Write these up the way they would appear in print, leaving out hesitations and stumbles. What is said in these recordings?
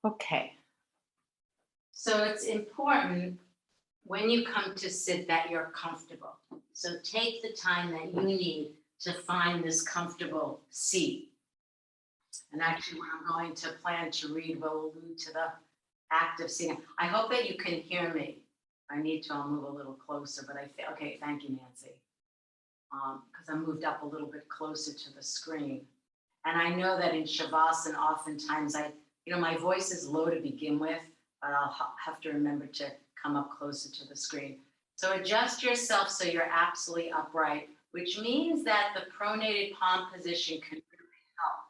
Okay. So it's important when you come to sit that you're comfortable. So take the time that you need to find this comfortable seat. And actually, what I'm going to plan to read will allude to the act of sitting. I hope that you can hear me. I need to, I'll move a little closer, but I feel, okay, thank you, Nancy. Because I moved up a little bit closer to the screen. And I know that in Shavasana, oftentimes my voice is low to begin with, but I'll have to remember to come up closer to the screen. So adjust yourself so you're absolutely upright, which means that the pronated palm position can really help.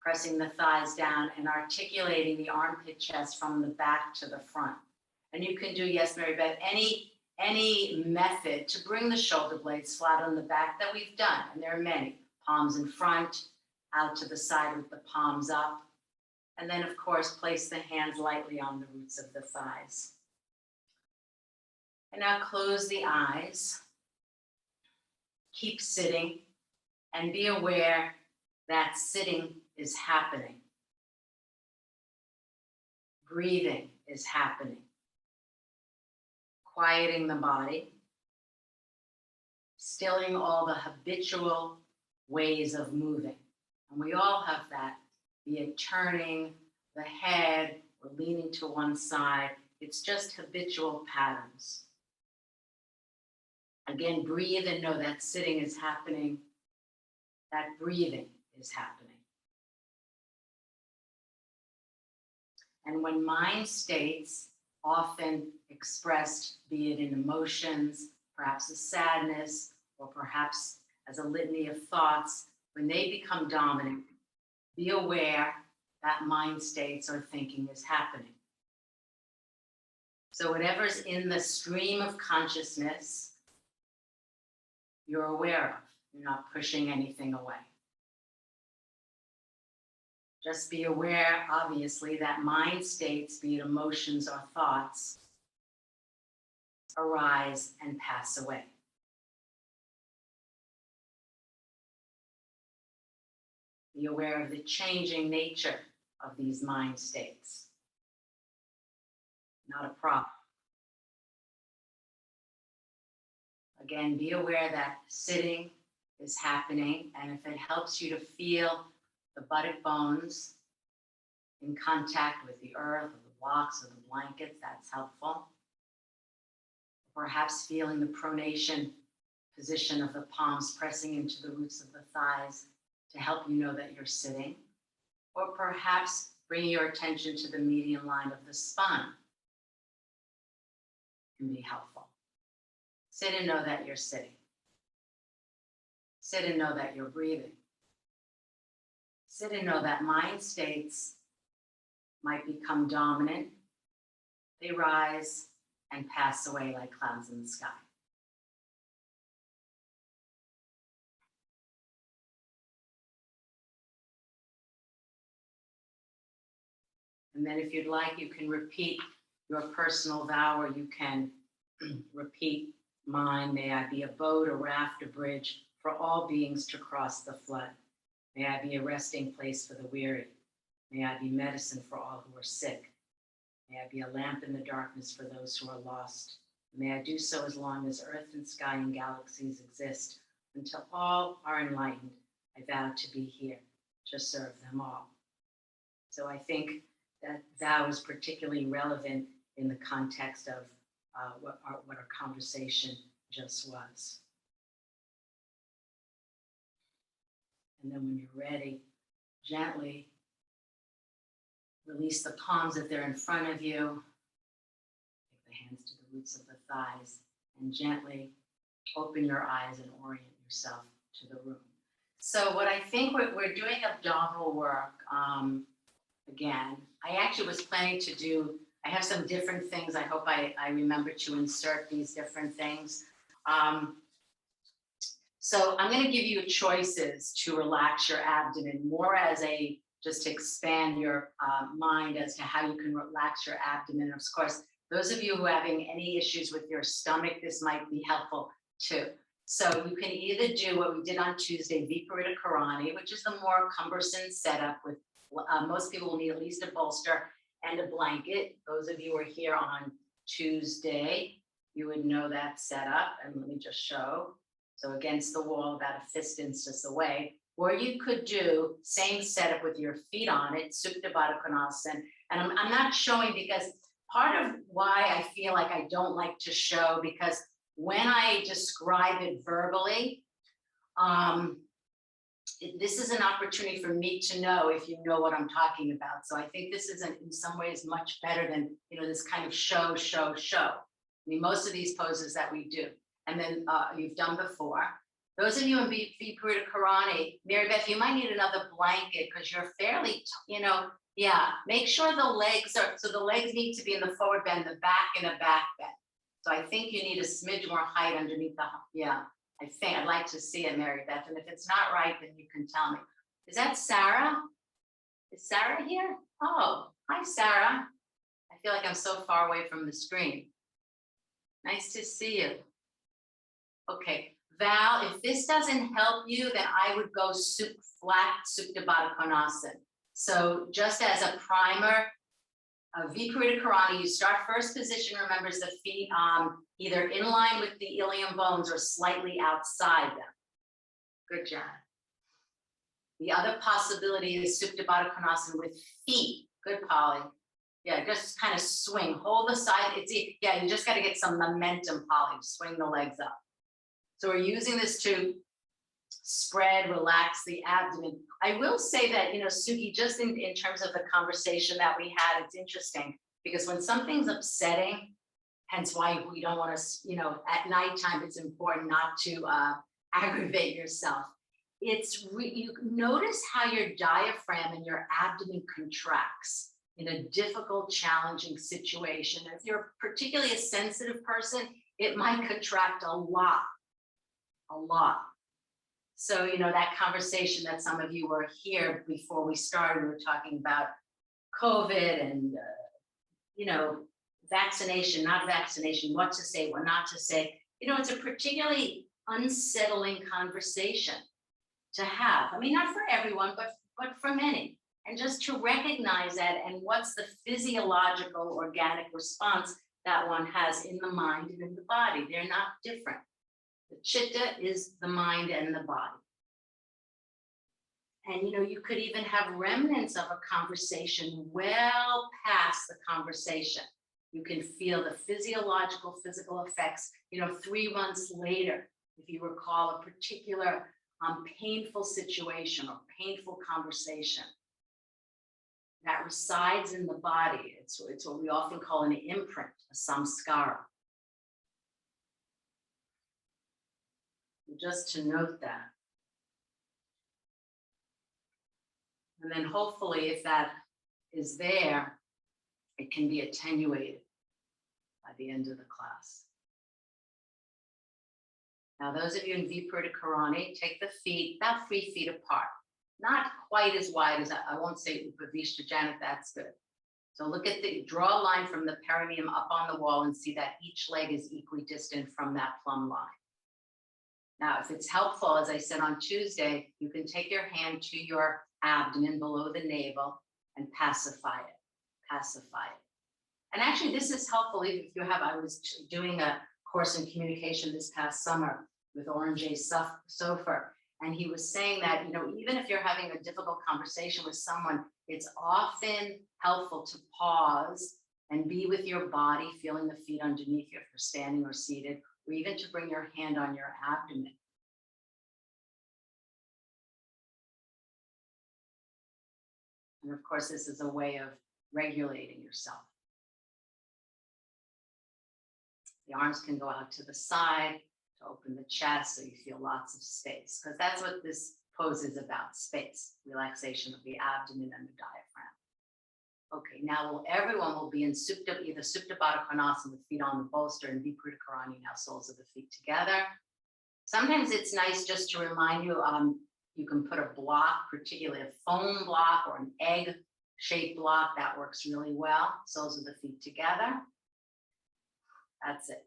Pressing the thighs down and articulating the armpit chest from the back to the front. And you can do, yes, Mary Beth, any method to bring the shoulder blades flat on the back that we've done. And there are many. Palms in front, out to the side with the palms up. And then, of course, place the hands lightly on the roots of the thighs. And now close the eyes. Keep sitting and be aware that sitting is happening. Breathing is happening. Quieting the body. Stilling all the habitual ways of moving. And we all have that, be it turning the head or leaning to one side. It's just habitual patterns. Again, breathe and know that sitting is happening, that breathing is happening. And when mind states, often expressed, be it in emotions, perhaps a sadness, or perhaps as a litany of thoughts, when they become dominant, be aware that mind states or thinking is happening. So whatever's in the stream of consciousness, you're aware of. You're not pushing anything away. Just be aware, obviously, that mind states, be it emotions or thoughts, arise and pass away. Be aware of the changing nature of these mind states. Not a problem. Again, be aware that sitting is happening, and if it helps you to feel the buttock bones in contact with the earth or the blocks or the blankets, that's helpful. Perhaps feeling the pronation position of the palms pressing into the roots of the thighs to help you know that you're sitting. Or perhaps bringing your attention to the median line of the spine can be helpful. Sit and know that you're sitting. Sit and know that you're breathing. Sit and know that mind states might become dominant. They rise and pass away like clouds in the sky. And then if you'd like, you can repeat your personal vow, or you can repeat mine. May I be a boat, a raft, a bridge for all beings to cross the flood. May I be a resting place for the weary. May I be medicine for all who are sick. May I be a lamp in the darkness for those who are lost. May I do so as long as earth and sky and galaxies exist. Until all are enlightened, I vow to be here to serve them all. So I think that vow is particularly relevant in the context of what our conversation just was. And then when you're ready, gently release the palms if they're in front of you. Take the hands to the roots of the thighs and gently open your eyes and orient yourself to the room. So what I think we're doing abdominal work again. I actually was planning to do, I have some different things. I hope I remember to insert these different things. So I'm going to give you choices to relax your abdomen, more as a, just to expand your mind as to how you can relax your abdomen. Of course, those of you who are having any issues with your stomach, this might be helpful too. So you can either do what we did on Tuesday, Viparita Karani, which is the more cumbersome setup with most people will need at least a bolster and a blanket. Those of you who are here on Tuesday, you would know that setup. And let me just show. So against the wall, about a fist distance away. Or you could do same setup with your feet on it, Supta Baddha Konasana. And I'm not showing because part of why I feel like I don't like to show, because when I describe it verbally, this is an opportunity for me to know if you know what I'm talking about. So I think this is in some ways much better than, this kind of show. I mean, most of these poses that we do, and then you've done before. Those of you in Viparita Karani, Mary Beth, you might need another blanket because you're fairly, make sure the legs need to be in the forward bend, the back in a back bend. So I think you need a smidge more height underneath I think I'd like to see it, Mary Beth. And if it's not right, then you can tell me. Is that Sarah? Is Sarah here? Oh, hi, Sarah. I feel like I'm so far away from the screen. Nice to see you. Okay, Val, if this doesn't help you, then I would go flat Supta Baddha Konasana. So just as a primer, Viparita Karani, you start first position, remembers the feet either in line with the ilium bones or slightly outside them. Good job. The other possibility is Supta Baddha Konasana with feet. Good, Polly. Yeah, just kind of swing. Hold the side. You just got to get some momentum, Polly. Swing the legs up. So we're using this to spread, relax the abdomen. I will say that, Suki, just in terms of the conversation that we had, it's interesting because when something's upsetting, hence why we don't want to, at nighttime, it's important not to aggravate yourself. You notice how your diaphragm and your abdomen contracts in a difficult, challenging situation. If you're particularly a sensitive person, it might contract a lot. So, that conversation that some of you were here before we started, we were talking about COVID and, vaccination, not vaccination, what to say, what not to say. It's a particularly unsettling conversation to have. I mean, not for everyone, but for many. And just to recognize that and what's the physiological organic response that one has in the mind and in the body. They're not different. The chitta is the mind and the body. And, you could even have remnants of a conversation well past the conversation. You can feel the physical effects, 3 months later, if you recall a particular painful situation or painful conversation that resides in the body. It's what we often call an imprint, a samskara. Just to note that. And then hopefully if that is there, it can be attenuated by the end of the class. Now, those of you in Viparita Karani, take the feet about 3 feet apart. Not quite as wide as, I won't say Upavishta, Janet, that's good. So draw a line from the perineum up on the wall and see that each leg is equally distant from that plumb line. Now, if it's helpful, as I said on Tuesday, you can take your hand to your abdomen below the navel and pacify it. And actually, this is helpful if you have, I was doing a course in communication this past summer with Orange Sofer, and he was saying that, even if you're having a difficult conversation with someone, it's often helpful to pause and be with your body, feeling the feet underneath you if you're standing or seated, or even to bring your hand on your abdomen. And of course, this is a way of regulating yourself. The arms can go out to the side to open the chest so you feel lots of space, because that's what this pose is about, space, relaxation of the abdomen and the diaphragm. Okay, now everyone will be in either Supta Baddha Konasana with feet on the bolster and Viparita Karani, now soles of the feet together. Sometimes it's nice just to remind you, you can put a block, particularly a foam block or an egg-shaped block, that works really well. Soles of the feet together. That's it.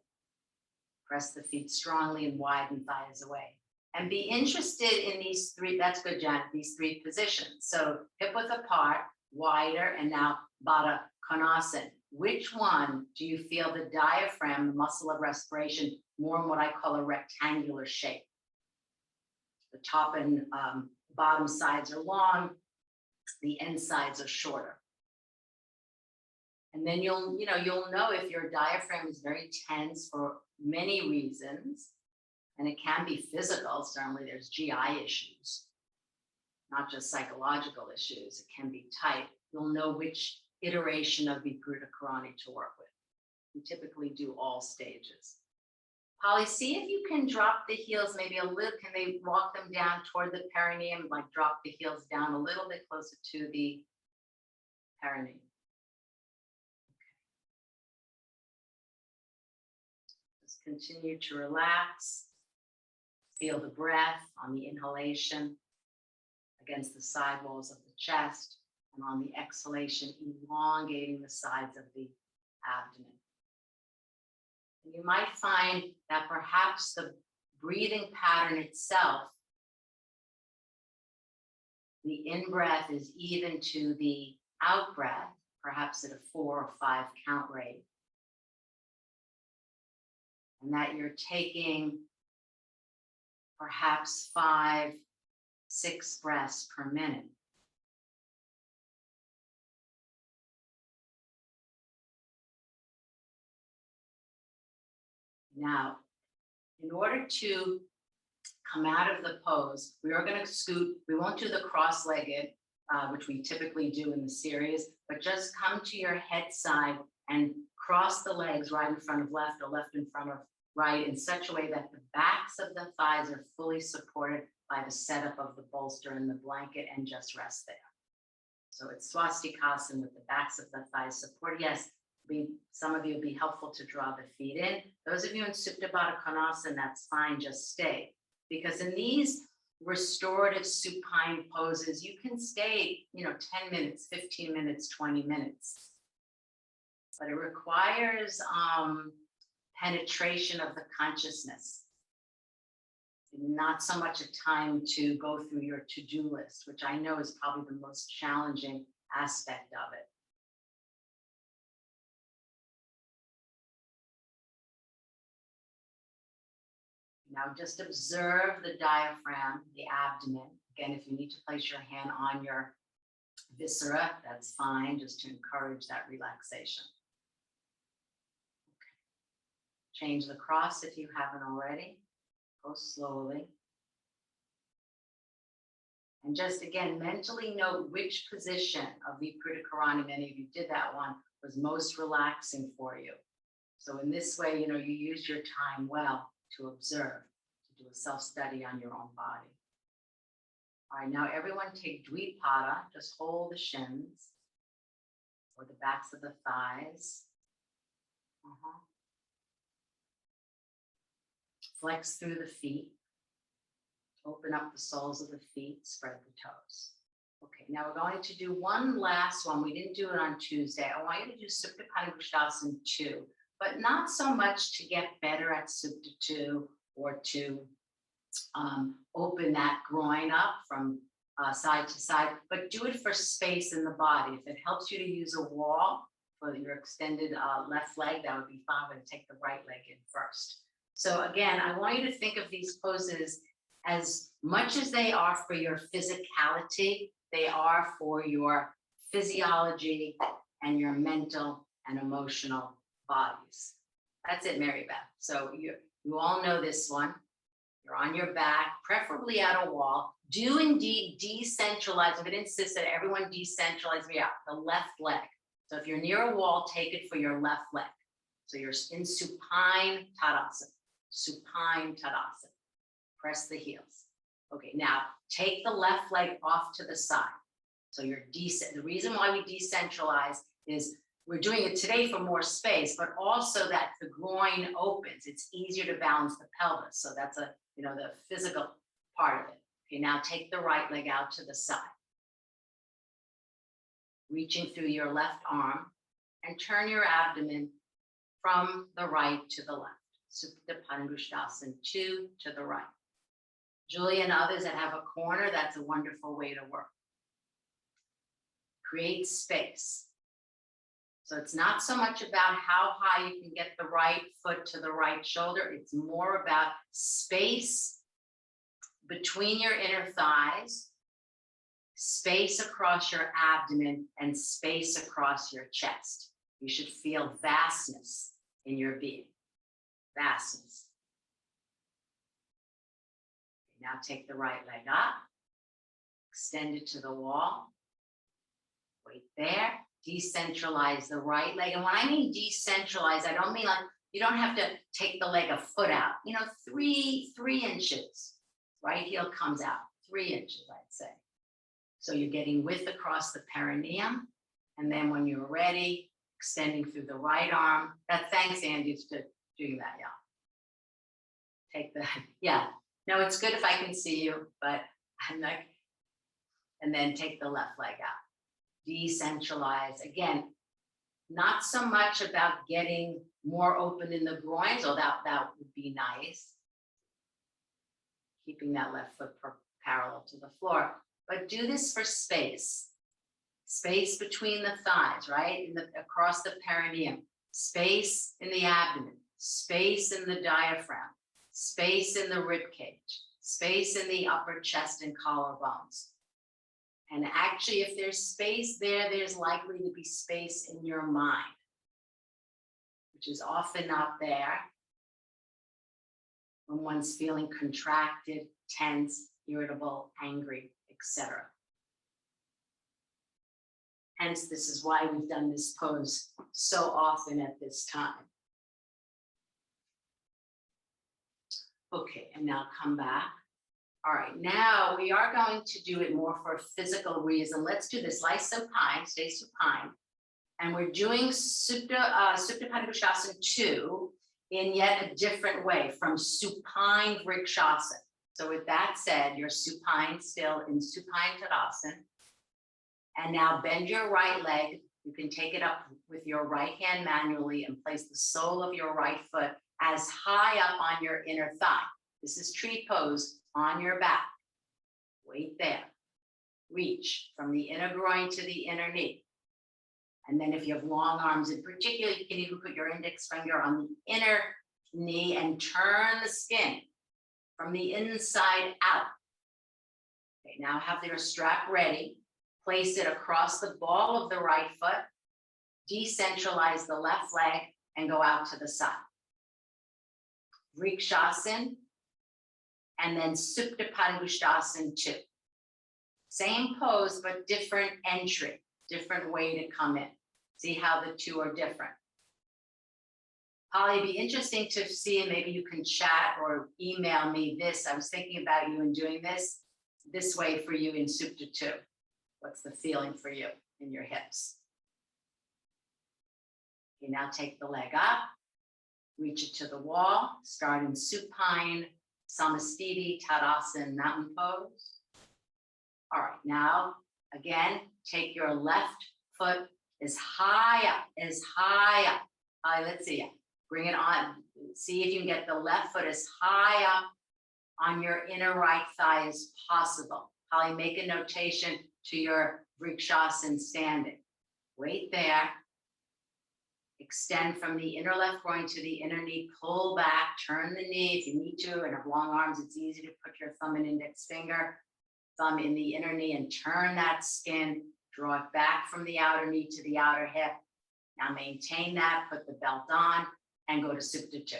Press the feet strongly and widen thighs away. And be interested in these 3, that's good, Janet, these 3 positions. So hip width apart, wider, and now Baddha Konasana. Which one do you feel the diaphragm, the muscle of respiration, more in what I call a rectangular shape? The top and bottom sides are long, the end sides are shorter. And then you'll know if your diaphragm is very tense for many reasons, and it can be physical. Certainly there's GI issues, not just psychological issues. It can be tight. You'll know which iteration of Vikrita Karani to work with. We typically do all stages. Polly, see if you can drop the heels maybe a little. Can they walk them down toward the perineum, like drop the heels down a little bit closer to the perineum? Just continue to relax. Feel the breath on the inhalation against the side walls of the chest, and on the exhalation, elongating the sides of the abdomen. And you might find that perhaps the breathing pattern itself, the in-breath is even to the out-breath, perhaps at a 4 or 5 count rate. And that you're taking perhaps 5, 6 breaths per minute. Now, in order to come out of the pose, we are going to scoot. We won't do the cross-legged, which we typically do in the series, but just come to your head side and cross the legs right in front of left or left in front of right in such a way that the backs of the thighs are fully supported by the setup of the bolster and the blanket, and just rest there. So it's swastikasana with the backs of the thighs supported. Yes, some of you will be helpful to draw the feet in. Those of you in Supta Baddha Konasana, that's fine, just stay. Because in these restorative supine poses, you can stay, 10 minutes, 15 minutes, 20 minutes. But it requires penetration of the consciousness. Not so much a time to go through your to-do list, which I know is probably the most challenging aspect of it. Now just observe the diaphragm, the abdomen. Again, if you need to place your hand on your viscera, that's fine, just to encourage that relaxation. Okay. Change the cross if you haven't already. Go slowly. And just again, mentally note which position of Vikrita Karani, many of you did that one, was most relaxing for you. So in this way, you use your time well to observe, to do a self-study on your own body. All right, now everyone take Dvipada, just hold the shins or the backs of the thighs. Flex through the feet. Open up the soles of the feet, spread the toes. Okay, now we're going to do one last one. We didn't do it on Tuesday. I want you to do Supta Panagusthasana 2. But not so much to get better at Supta 2 or to open that groin up from side to side, but do it for space in the body. If it helps you to use a wall for your extended left leg, that would be fine. I'm going to take the right leg in first. So again, I want you to think of these poses as much as they are for your physicality, they are for your physiology and your mental and emotional bodies. That's it, Mary Beth. So you all know this one. You're on your back, preferably at a wall. Do indeed decentralize. I'm going to insist that everyone decentralize the left leg. So if you're near a wall, take it for your left leg. So you're in supine tadasana. Supine tadasana. Press the heels. Okay, now take the left leg off to the side. So you're the reason why we decentralize is we're doing it today for more space, but also that the groin opens. It's easier to balance the pelvis. So that's the physical part of it. Okay, now take the right leg out to the side. Reaching through your left arm and turn your abdomen from the right to the left. Supta Panagusthasana 2 to the right. Julia and others that have a corner, that's a wonderful way to work. Create space. So it's not so much about how high you can get the right foot to the right shoulder. It's more about space between your inner thighs, space across your abdomen, and space across your chest. You should feel vastness in your being. Vastness. Now take the right leg up, extend it to the wall. Wait there. Decentralize the right leg. And when I mean decentralize, I don't mean like you don't have to take the leg a foot out. 3 inches. Right heel comes out. 3 inches, I'd say. So you're getting width across the perineum. And then when you're ready, extending through the right arm. Thanks, Andy, for doing that, yeah. Take the, yeah. No, it's good if I can see you, but I'm not. And then take the left leg out. Decentralize. Again, not so much about getting more open in the groins, although that would be nice. Keeping that left foot parallel to the floor. But do this for space. Space between the thighs, right? Across the perineum. Space in the abdomen. Space in the diaphragm. Space in the rib cage. Space in the upper chest and collarbones. And actually, if there's space there, there's likely to be space in your mind, which is often not there when one's feeling contracted, tense, irritable, angry, etc. Hence, this is why we've done this pose so often at this time. Okay, and now come back. All right, now we are going to do it more for a physical reason. Let's do this. Lie supine, stay supine. And we're doing Supine Vrikshasana 2 in yet a different way, from Supine Vrikshasana. So with that said, you're supine still in Supine Tadasana. And now bend your right leg. You can take it up with your right hand manually and place the sole of your right foot as high up on your inner thigh. This is tree pose on your back. Wait there. Reach from the inner groin to the inner knee. And then if you have long arms in particular, you can even put your index finger on the inner knee and turn the skin from the inside out. Okay, now have your strap ready. Place it across the ball of the right foot. Decentralize the left leg and go out to the side. Vrikshasana. And then Supta Padangusthasana 2. Same pose, but different entry, different way to come in. See how the two are different. Holly, it'd be interesting to see, and maybe you can chat or email me this. I was thinking about you and doing this way for you in Supta 2. What's the feeling for you in your hips? Okay, now take the leg up, reach it to the wall, start in supine, Samastiti, Tadasana, mountain pose. All right, now, again, take your left foot as high up, as high up. All right, let's see it. Bring it on. See if you can get the left foot as high up on your inner right thigh as possible. Holly, make a notation to your Vrikshasana standing. Wait there. Extend from the inner left groin to the inner knee, pull back, turn the knee if you need to, and have long arms, it's easy to put your thumb and index finger, thumb in the inner knee and turn that skin, draw it back from the outer knee to the outer hip. Now maintain that, put the belt on, and go to Supta 2.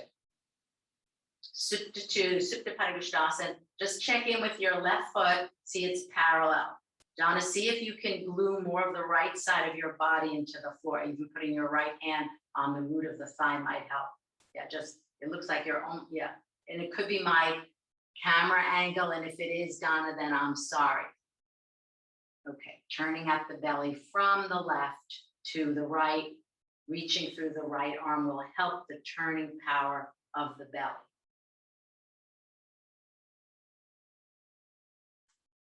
Supta 2, Supta Padangusthasana, just check in with your left foot, see it's parallel. Donna, see if you can glue more of the right side of your body into the floor. Even putting your right hand on the root of the thigh might help. Yeah, just, it looks like your own, yeah. And it could be my camera angle, and if it is, Donna, then I'm sorry. Okay, turning at the belly from the left to the right, reaching through the right arm will help the turning power of the belly.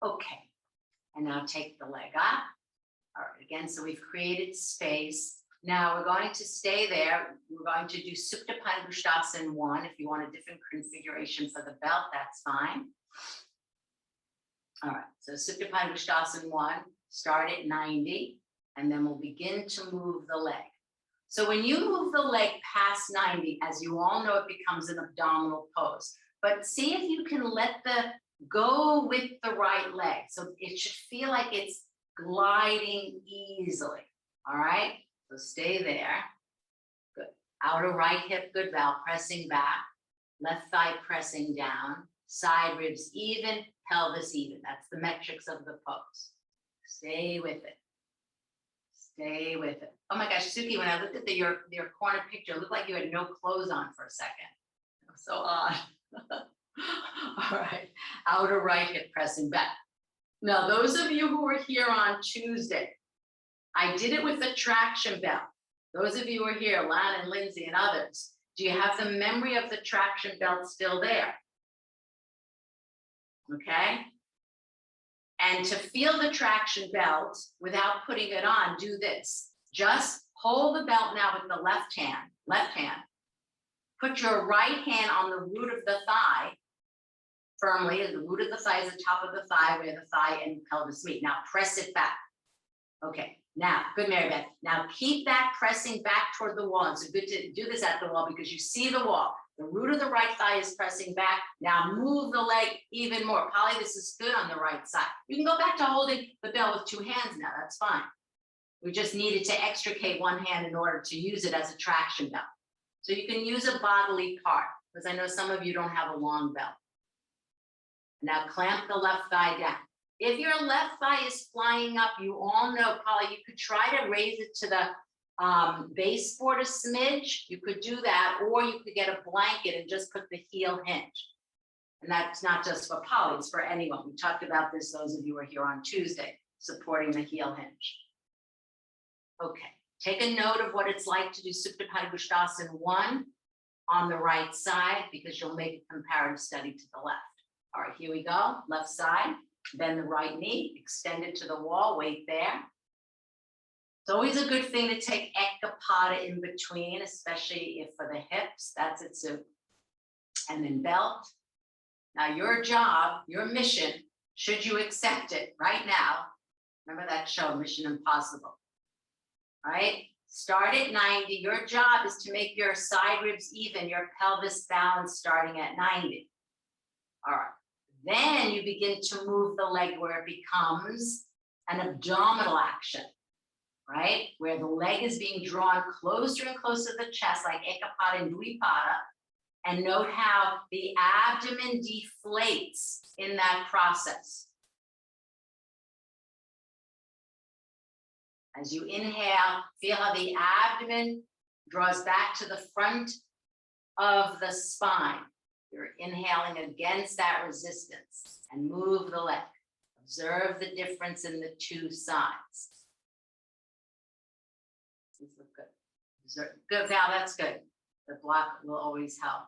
Okay. And now take the leg up. All right, again, so we've created space. Now we're going to stay there. We're going to do Supta Padangusthasana 1. If you want a different configuration for the belt, that's fine. All right, so Supta Padangusthasana 1, start at 90. And then we'll begin to move the leg. So when you move the leg past 90, as you all know, it becomes an abdominal pose. But see if you can let the go with the right leg. So it should feel like it's gliding easily. All right, so stay there. Good. Outer right hip, good, Val, pressing back. Left thigh pressing down. Side ribs even, pelvis even. That's the metrics of the pose. Stay with it. Stay with it. Oh my gosh, Suki, when I looked at your corner picture, it looked like you had no clothes on for a second. It was so odd. All right, outer right hip pressing back. Now, those of you who were here on Tuesday, I did it with the traction belt. Those of you who are here, Lana and Lindsay and others, do you have the memory of the traction belt still there? Okay. And to feel the traction belt without putting it on, do this. Just hold the belt now with the left hand. Put your right hand on the root of the thigh firmly. The root of the thigh is the top of the thigh where the thigh and pelvis meet. Now press it back. Okay, now, good, Mary Beth. Now keep that pressing back toward the wall. It's good to do this at the wall because you see the wall. The root of the right thigh is pressing back. Now move the leg even more. Polly, this is good on the right side. You can go back to holding the belt with two hands now. That's fine. We just needed to extricate one hand in order to use it as a traction belt. So you can use a bodily part because I know some of you don't have a long belt. Now clamp the left thigh down. If your left thigh is flying up, you all know, Polly, you could try to raise it to the baseboard a smidge. You could do that, or you could get a blanket and just put the heel hinge. And that's not just for Polly, it's for anyone. We talked about this, those of you who are here on Tuesday, supporting the heel hinge. Okay, take a note of what it's like to do Supine Bushtasana 1 on the right side because you'll make a comparative study to the left. All right, here we go, left side. Bend the right knee, extend it to the wall, weight there. It's always a good thing to take Ekapada in between, especially if for the hips, that's it too. And then belt. Now your job, your mission, should you accept it right now, remember that show, Mission Impossible, right? Start at 90, your job is to make your side ribs even, your pelvis balanced starting at 90. All right. Then you begin to move the leg where it becomes an abdominal action, right? Where the leg is being drawn closer and closer to the chest, like Ekapada and Dvipada. And note how the abdomen deflates in that process. As you inhale, feel how the abdomen draws back to the front of the spine. You're inhaling against that resistance and move the leg. Observe the difference in the two sides. These look good. Good, Val, that's good. The block will always help.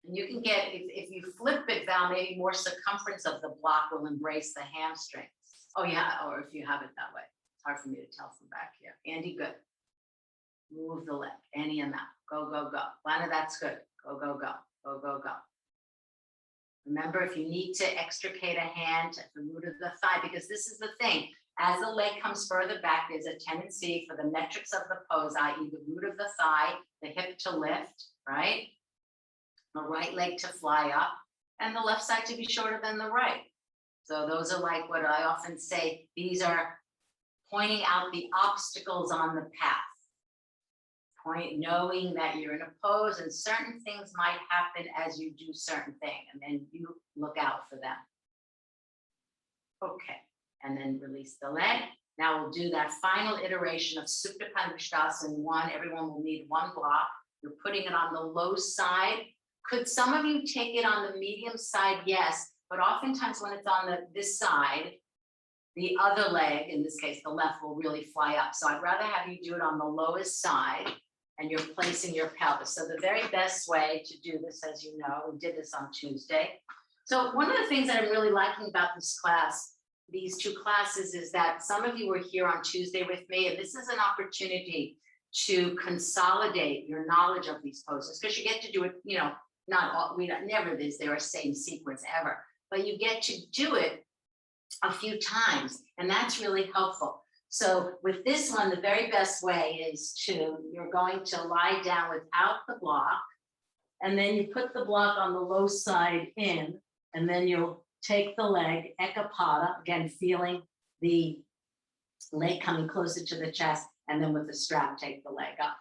And you can get, if you flip it, Val, maybe more circumference of the block will embrace the hamstrings. Oh yeah, or if you have it that way. It's hard for me to tell from back here. Andy, good. Move the leg, any amount. Go, go, go. Lana, that's good. Go, go, go. Go, go, go. Remember, if you need to extricate a hand at the root of the thigh, because this is the thing, as the leg comes further back, there's a tendency for the metrics of the pose, i.e. the root of the thigh, the hip to lift, right? The right leg to fly up, and the left side to be shorter than the right. So those are like what I often say, these are pointing out the obstacles on the path. Knowing that you're in a pose and certain things might happen as you do certain thing, and then you look out for them. Okay, and then release the leg. Now we'll do that final iteration of Supine Bushtasana 1. Everyone will need one block. You're putting it on the low side. Could some of you take it on the medium side? Yes, but oftentimes when it's on this side, the other leg, in this case the left, will really fly up. So I'd rather have you do it on the lowest side. And you're placing your pelvis. So the very best way to do this, as you know, we did this on Tuesday. So one of the things that I'm really liking about this class, these two classes, is that some of you were here on Tuesday with me, and this is an opportunity to consolidate your knowledge of these poses, because you get to do it, you know, not all, never is there a same sequence ever, but you get to do it a few times, and that's really helpful. So with this one, the very best way is you're going to lie down without the block, and then you put the block on the low side in, and then you'll take the leg, ekapada, again, feeling the leg coming closer to the chest, and then with the strap, take the leg up.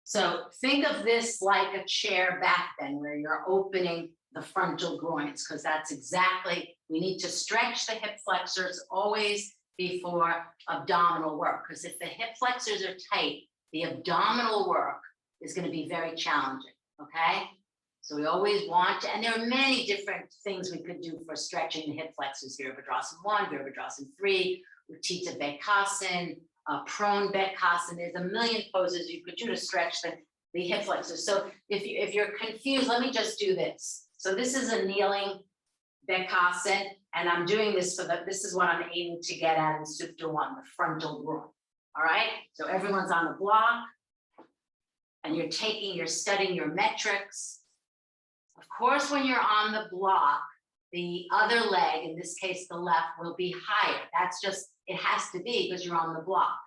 So think of this like a chair back bend where you're opening the frontal groins, because that's exactly, we need to stretch the hip flexors always before abdominal work, because if the hip flexors are tight, the abdominal work is going to be very challenging, okay? So we always want to, and there are many different things we could do for stretching the hip flexors, Virabhadrasana 1, Virabhadrasana 3, Utthita Bekhasan, prone Bekhasan. There's a million poses you could do to stretch the hip flexors. So if you're confused, let me just do this. So this is a kneeling Bekhasan, and I'm doing this this is what I'm aiming to get at in Supta 1, the frontal groin. All right, so everyone's on the block, and you're studying your metrics. Of course, when you're on the block, the other leg, in this case, the left, will be higher. That's just, it has to be because you're on the block.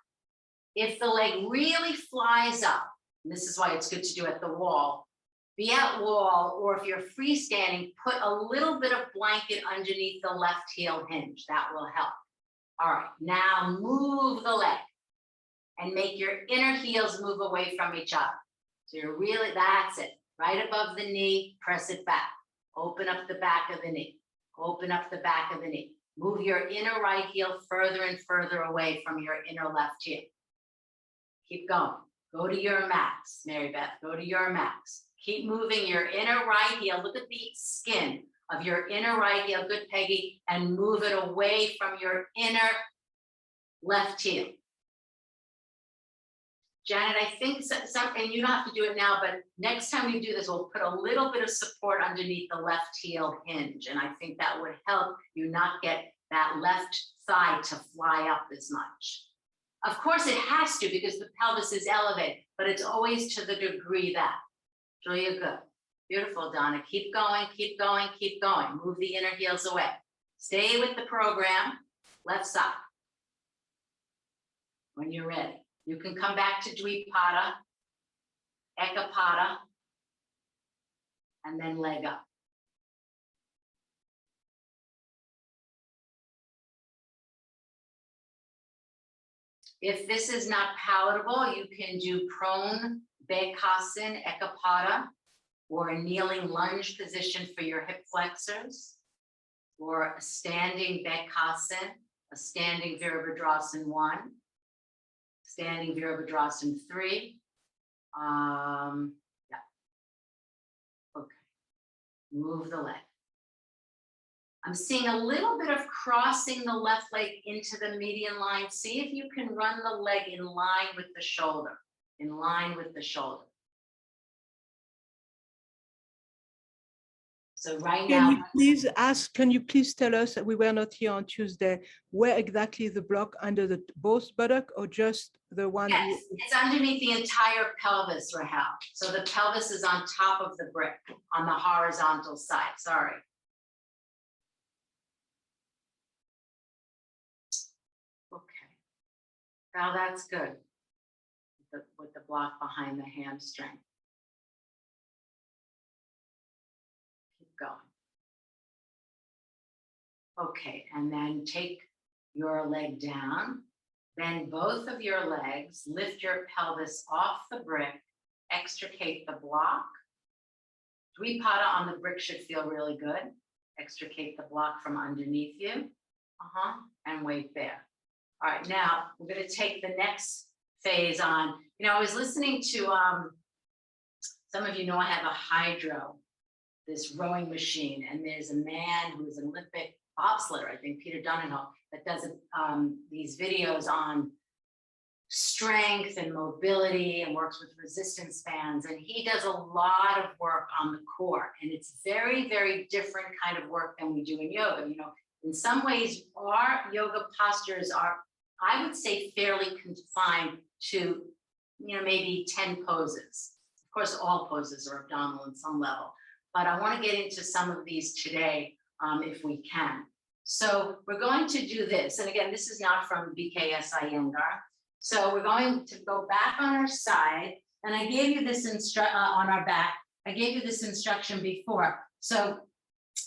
If the leg really flies up, and this is why it's good to do at the wall, be at wall, or if you're freestanding, put a little bit of blanket underneath the left heel hinge. That will help. All right, now move the leg and make your inner heels move away from each other. So you're really, that's it. Right above the knee, press it back. Open up the back of the knee. Open up the back of the knee. Move your inner right heel further and further away from your inner left heel. Keep going. Go to your max, Mary Beth. Go to your max. Keep moving your inner right heel. Look at the skin of your inner right heel. Good, Peggy. And move it away from your inner left heel. Janet, I think and you don't have to do it now, but next time we do this, we'll put a little bit of support underneath the left heel hinge. And I think that would help you not get that left thigh to fly up as much. Of course, it has to because the pelvis is elevated, but it's always to the degree that. Julia, good. Beautiful, Donna. Keep going, keep going, keep going. Move the inner heels away. Stay with the program. Left side. When you're ready. You can come back to Dvipada, Ekapada, and then leg up. If this is not palatable, you can do prone Bekhasan, Ekapada, or a kneeling lunge position for your hip flexors, or a standing Bekhasan, a standing Virabhadrasana 1. Standing Virabhadrasana 3. Yeah. Okay. Move the leg. I'm seeing a little bit of crossing the left leg into the median line. See if you can run the leg in line with the shoulder. In line with the shoulder. So right now, can you please tell us, we were not here on Tuesday, where exactly the block under the both buttock or just the one? Yes, it's underneath the entire pelvis, Rahel. So the pelvis is on top of the brick on the horizontal side, sorry. Okay, now that's good with the block behind the hamstring. Going. Okay, and then take your leg down, bend both of your legs, lift your pelvis off the brick, extricate the block. Dvipada on the brick should feel really good. Extricate the block from underneath you, and wait there. All right, now we're going to take the next phase on. You know, I was listening to, some of you know I have a hydro, this rowing machine, and there's a man who's an Olympic bobsledder, I think Peter Donahoe, that does these videos on strength and mobility and works with resistance bands, and he does a lot of work on the core, and it's very, very different kind of work than we do in yoga. You know, in some ways our yoga postures are, I would say, fairly confined to, you know, maybe 10 poses. Of course, all poses are abdominal in some level. But I want to get into some of these today, if we can. So we're going to do this. And again, this is not from BKS Iyengar. So we're going to go back on our side. And I gave you this on our back. I gave you this instruction before. So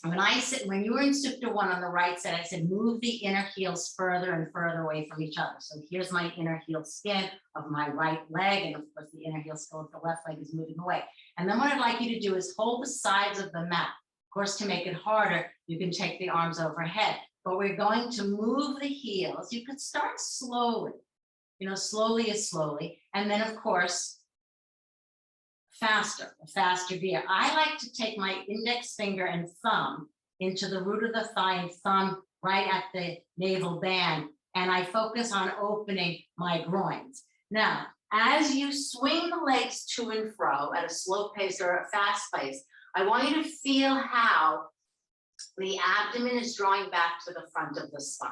when you were in Supta 1 on the right side, I said, move the inner heels further and further away from each other. So here's my inner heel skin of my right leg. And of course, the inner heel skin of the left leg is moving away. And then what I'd like you to do is hold the sides of the mat. Of course, to make it harder, you can take the arms overhead. But we're going to move the heels. You could start slowly, slowly is slowly. And then, of course, a faster gear. I like to take my index finger and thumb into the root of the thigh and thumb right at the navel band. And I focus on opening my groins. Now, as you swing the legs to and fro at a slow pace or a fast pace, I want you to feel how the abdomen is drawing back to the front of the spine.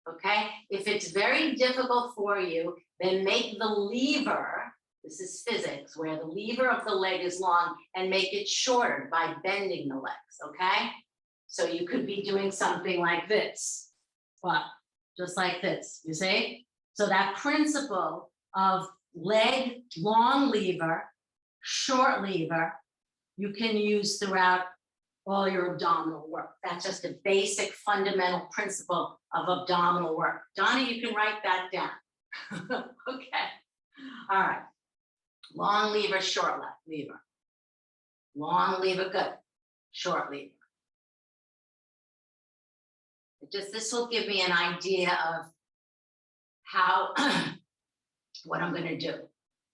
Okay? If it's very difficult for you, then make the lever. This is physics, where the lever of the leg is long, and make it shorter by bending the legs, okay? So you could be doing something like this, but just like this, you see? So that principle of leg, long lever, short lever, you can use throughout all your abdominal work. That's just a basic fundamental principle of abdominal work. Donna, you can write that down. Okay, all right. Long lever, short lever. Long lever, good. Short lever. This will give me an idea of how, what I'm going to do.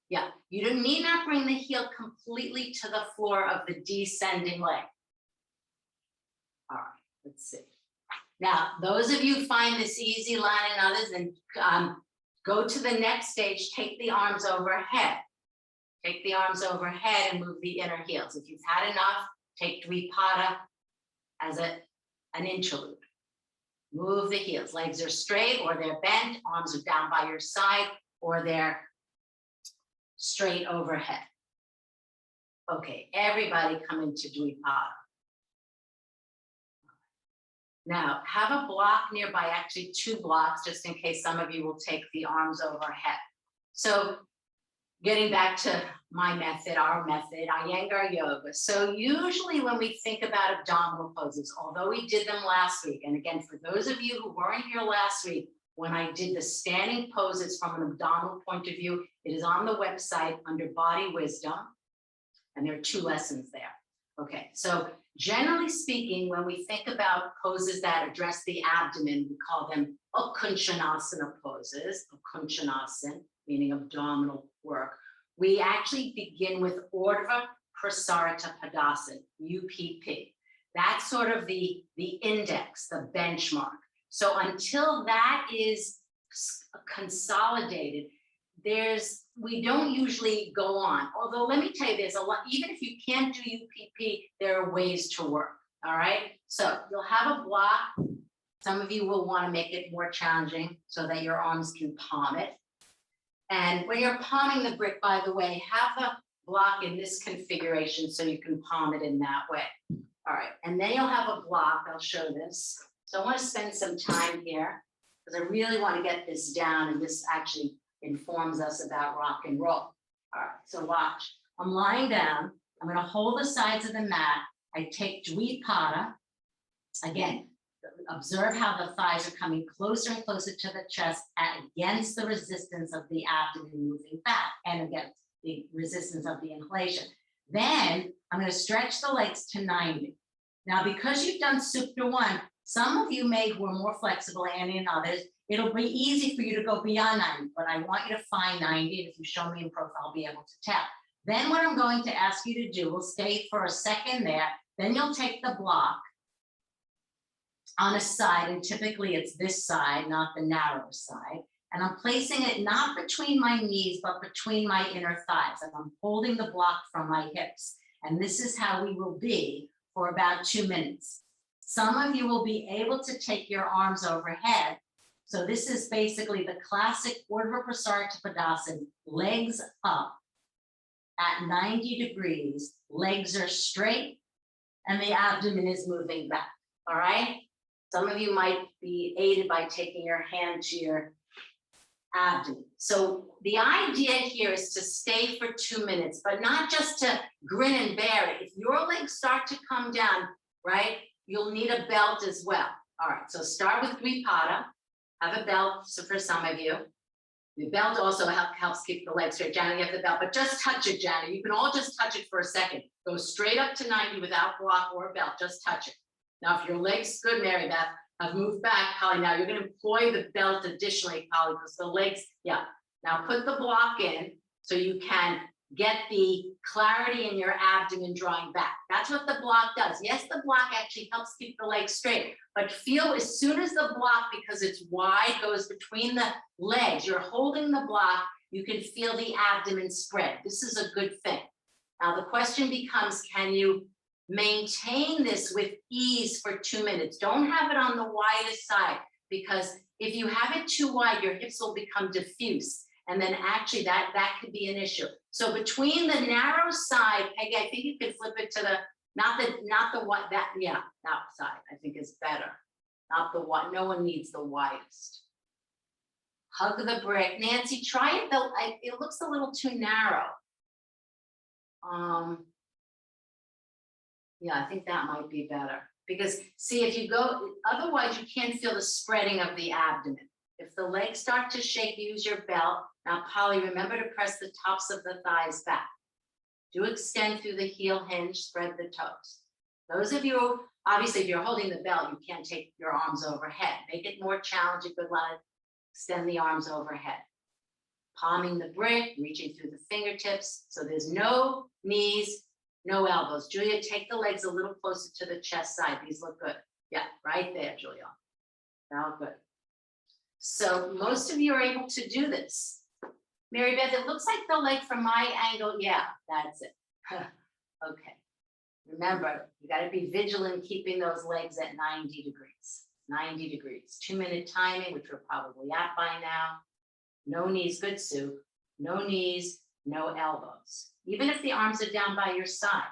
Yeah, you need not bring the heel completely to the floor of the descending leg. All right, let's see. Now, those of you who find this easy, Lana and others, and go to the next stage, take the arms overhead. Take the arms overhead and move the inner heels. If you've had enough, take Dvipada as an interlude. Move the heels. Legs are straight or they're bent. Arms are down by your side or they're straight overhead. Okay, everybody come into Dvipada. Now, have a block nearby, actually 2 blocks, just in case some of you will take the arms overhead. So, getting back to my method, our method, Iyengar yoga. So usually when we think about abdominal poses, although we did them last week, and again, for those of you who weren't here last week, when I did the standing poses from an abdominal point of view, it is on the website under Body Wisdom, and there are 2 lessons there. Okay, so generally speaking, when we think about poses that address the abdomen, we call them Akunchanasana poses, Akunchanasana, meaning abdominal work. We actually begin with Urdhva Prasarita Padasana, UPP. That's sort of the index, the benchmark. So until that is consolidated, we don't usually go on. Although let me tell you, there's a lot, even if you can't do UPP, there are ways to work, all right? So you'll have a block. Some of you will want to make it more challenging so that your arms can palm it. And when you're palming the brick, by the way, have the block in this configuration so you can palm it in that way. All right, and then you'll have a block. I'll show this. So I want to spend some time here because I really want to get this down, and this actually informs us about rock and roll. All right, so watch. I'm lying down. I'm going to hold the sides of the mat. I take Dvipada. Again, observe how the thighs are coming closer and closer to the chest against the resistance of the abdomen moving back and against the resistance of the inhalation. Then I'm going to stretch the legs to 90. Now, because you've done Supta 1, some of you who are more flexible, Annie and others, it'll be easy for you to go beyond 90, but I want you to find 90. And if you show me in profile, I'll be able to tell. Then what I'm going to ask you to do, we'll stay for a second there. Then you'll take the block on a side, and typically it's this side, not the narrow side. And I'm placing it not between my knees, but between my inner thighs. And I'm holding the block from my hips. And this is how we will be for about 2 minutes. Some of you will be able to take your arms overhead. So this is basically the classic Urdhva Prasarita Padasana, legs up at 90 degrees, legs are straight, and the abdomen is moving back, all right? Some of you might be aided by taking your hand to your abdomen. So the idea here is to stay for 2 minutes, but not just to grin and bear it. If your legs start to come down, right, you'll need a belt as well. All right, so start with Gripada. Have a belt, so for some of you. The belt also helps keep the legs straight. Janet, you have the belt, but just touch it, Janet. You can all just touch it for a second. Go straight up to 90 without block or a belt, just touch it. Now, if your leg's good, Mary Beth, have moved back, Polly. Now you're going to employ the belt additionally, Polly, because the legs, yeah. Now put the block in so you can get the clarity in your abdomen drawing back. That's what the block does. Yes, the block actually helps keep the legs straight, but feel as soon as the block, because it's wide, goes between the legs, you're holding the block, you can feel the abdomen spread. This is a good thing. Now the question becomes, can you maintain this with ease for 2 minutes? Don't have it on the widest side, because if you have it too wide, your hips will become diffuse. And then actually that could be an issue. So between the narrow side, Peggy, I think you can flip it to the, not the what that, yeah, that side I think is better. Not the what, no one needs the widest. Hug the brick. Nancy, try it though. It looks a little too narrow. Yeah, I think that might be better. Because see, if you go, otherwise you can't feel the spreading of the abdomen. If the legs start to shake, use your belt. Now, Polly, remember to press the tops of the thighs back. Do extend through the heel hinge, spread the toes. Those of you, obviously, if you're holding the belt, you can't take your arms overhead. Make it more challenging, good line. Extend the arms overhead. Palming the brick, reaching through the fingertips. So there's no knees, no elbows. Julia, take the legs a little closer to the chest side. These look good. Yeah, right there, Julia. Now good. So most of you are able to do this. Mary Beth, it looks like the leg from my angle. Yeah, that's it. Okay. Remember, you got to be vigilant keeping those legs at 90 degrees. 90 degrees. 2-minute timing, which we're probably at by now. No knees, good, Sue. No knees, no elbows. Even if the arms are down by your side.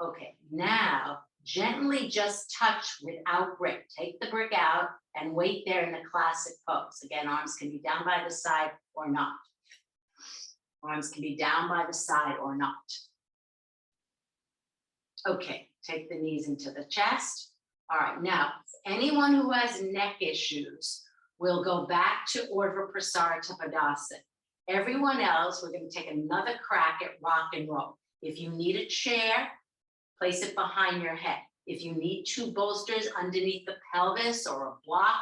Okay, now gently just touch without brick. Take the brick out and wait there in the classic pose. Again, arms can be down by the side or not. Arms can be down by the side or not. Okay, take the knees into the chest. All right, now, anyone who has neck issues will go back to Urdhva Prasarita Padasana. Everyone else, we're going to take another crack at rock and roll. If you need a chair, place it behind your head. If you need 2 bolsters underneath the pelvis or a block,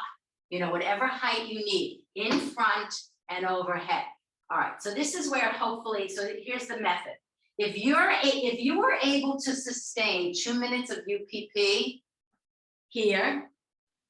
you know, whatever height you need, in front and overhead. All right, so this is where hopefully, so here's the method. If you were able to sustain 2 minutes of UPP here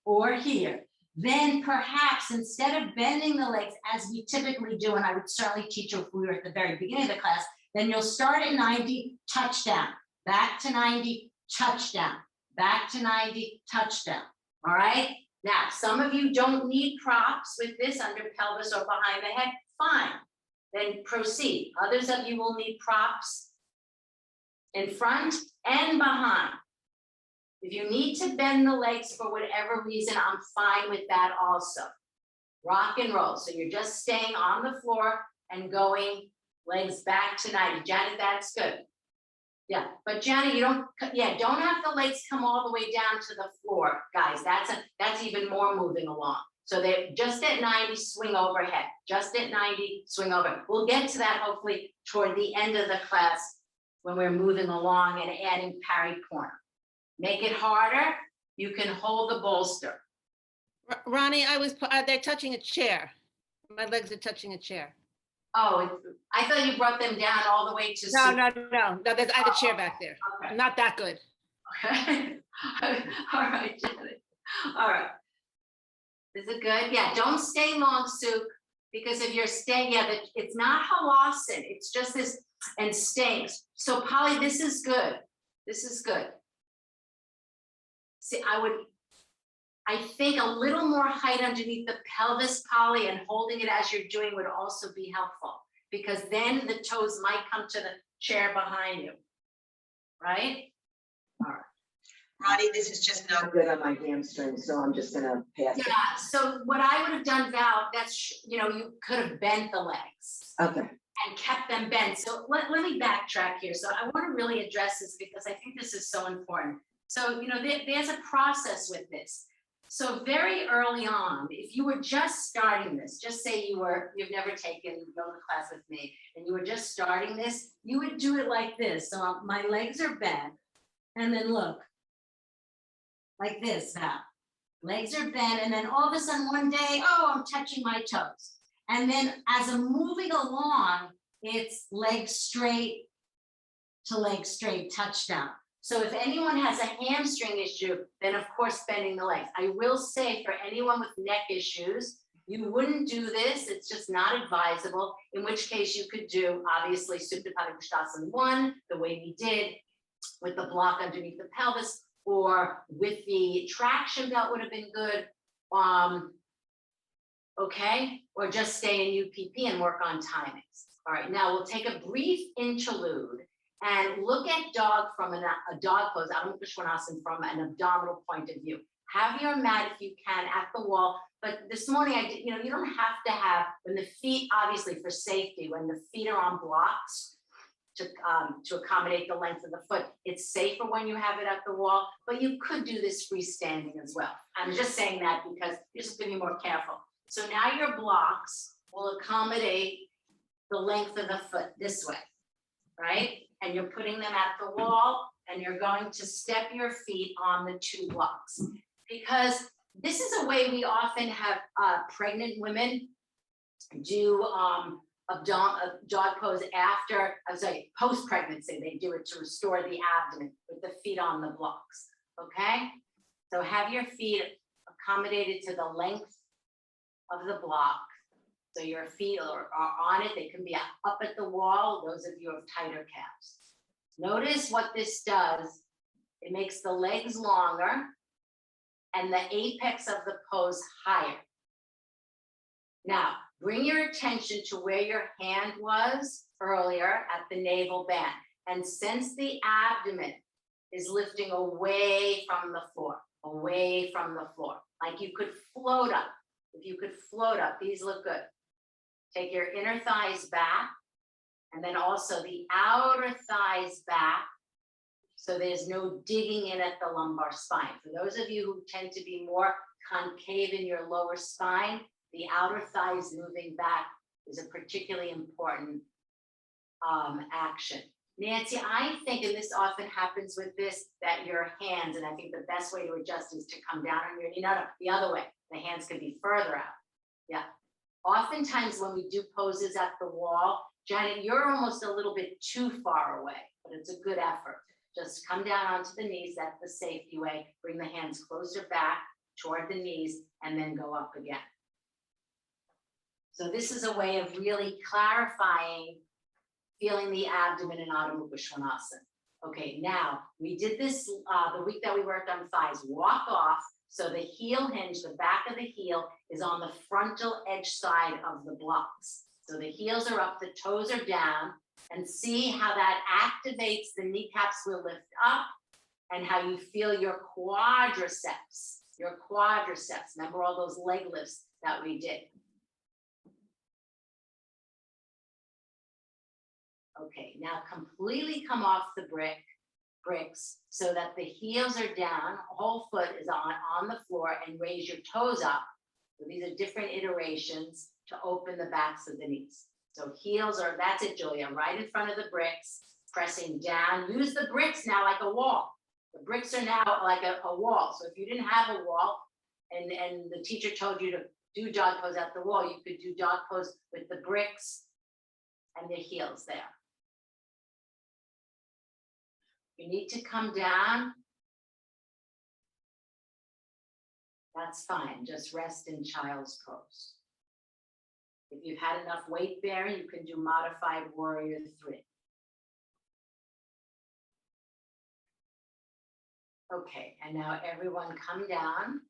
or here, then perhaps instead of bending the legs as we typically do, and I would certainly teach you if we were at the very beginning of the class, then you'll start at 90, touchdown, back to 90, touchdown, back to 90, touchdown. All right. Now, some of you don't need props with this under pelvis or behind the head. Fine. Then proceed. Others of you will need props in front and behind. If you need to bend the legs for whatever reason, I'm fine with that also. Rock and roll. So you're just staying on the floor and going legs back to 90. Janet, that's good. Yeah, but Janet, you don't have the legs come all the way down to the floor, guys. That's even more moving along. So they're just at 90, swing overhead. Just at 90, swing over. We'll get to that hopefully toward the end of the class when we're moving along and adding parry corner. Make it harder. You can hold the bolster. Ronnie, they're touching a chair. My legs are touching a chair. Oh, I thought you brought them down all the way to. No. I have a chair back there. Okay. Not that good. Okay. All right, Janet. All right. Is it good? Yeah, don't stay long, Sue, because if you're staying, it's not halasana. It's just this and staying. So Polly, this is good. This is good. See, I think a little more height underneath the pelvis, Polly, and holding it as you're doing would also be helpful, because then the toes might come to the chair behind you, right? All right. Ronnie, this is just not good on my hamstring, so I'm just gonna pass it. Yeah, so what I would have done, Val, you could have bent the legs Okay, and kept them bent. So let me backtrack here. So I want to really address this because I think this is so important. So, there's a process with this. So very early on, if you were just starting this, just say you've never taken yoga class with me and you were just starting this, you would do it like this. So my legs are bent and then look, like this now. Legs are bent and then all of a sudden one day, oh, I'm touching my toes. And then as I'm moving along, it's leg straight to leg straight, touchdown. So if anyone has a hamstring issue, then of course bending the legs. I will say for anyone with neck issues, you wouldn't do this. It's just not advisable. In which case you could do obviously Supine 1, the way we did with the block underneath the pelvis, or with the traction belt would have been good. Okay, or just stay in UPP and work on timings. All right, now we'll take a brief interlude and look at dog from a dog pose, Adho Mukha Svanasana, from an abdominal point of view. Have your mat if you can at the wall, but this morning I did, you don't have to have, when the feet, obviously for safety, when the feet are on blocks to accommodate the length of the foot, it's safer when you have it at the wall, but you could do this freestanding as well. I'm just saying that because you're just being more careful. So now your blocks will accommodate the length of the foot this way, right? And you're putting them at the wall and you're going to step your feet on the 2 blocks. Because this is a way we often have pregnant women do a dog pose after, post-pregnancy. They do it to restore the abdomen with the feet on the blocks, okay? So have your feet accommodated to the length of the block. So your feet are on it. They can be up at the wall, those of you who have tighter calves. Notice what this does. It makes the legs longer and the apex of the pose higher. Now, bring your attention to where your hand was earlier at the navel band and sense the abdomen is lifting away from the floor, like you could float up. If you could float up, these look good. Take your inner thighs back and then also the outer thighs back so there's no digging in at the lumbar spine. For those of you who tend to be more concave in your lower spine, the outer thighs moving back is a particularly important action. Nancy, I think, and this often happens with this, that your hands, and I think the best way to adjust is to come down on your knee. No, the other way. The hands could be further out. Yeah. Oftentimes when we do poses at the wall, Janet, you're almost a little bit too far away, but it's a good effort. Just come down onto the knees. That's the safety way. Bring the hands closer back toward the knees and then go up again. So this is a way of really clarifying, feeling the abdomen in Adho Mukha Svanasana. Okay, now we did this the week that we worked on thighs. Walk off. So the heel hinge, the back of the heel is on the frontal edge side of the blocks. So the heels are up, the toes are down, and see how that activates the kneecaps will lift up and how you feel your quadriceps. Remember all those leg lifts that we did. Okay, now completely come off the bricks so that the heels are down, whole foot is on the floor, and raise your toes up. So these are different iterations to open the backs of the knees. So heels are, that's it, Julia, right in front of the bricks, pressing down. Use the bricks now like a wall. The bricks are now like a wall. So if you didn't have a wall and the teacher told you to do dog pose at the wall, you could do dog pose with the bricks and the heels there. You need to come down. That's fine, just rest in child's pose. If you've had enough weight bearing, you can do modified warrior 3. Okay, and now everyone come down.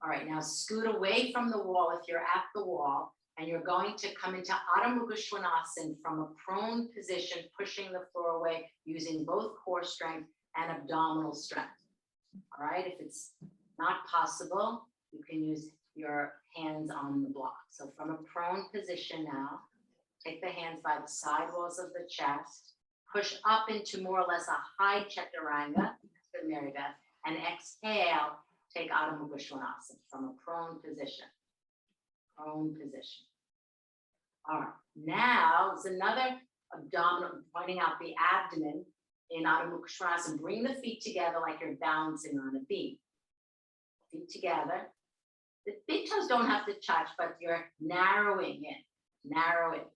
All right, now scoot away from the wall if you're at the wall, and you're going to come into Adho Mukha Svanasana from a prone position, pushing the floor away, using both core strength and abdominal strength. All right, if it's not possible, you can use your hands on the block. So from a prone position now, take the hands by the side walls of the chest, push up into more or less a high chaturanga, good Mary Beth, and exhale, take Adho Mukha Svanasana from a prone position. Prone position. All right, now it's another abdominal, pointing out the abdomen in Adho Mukha Svanasana. Bring the feet together like you're balancing on a beam. Feet together. The big toes don't have to touch, but you're narrowing it, narrow it.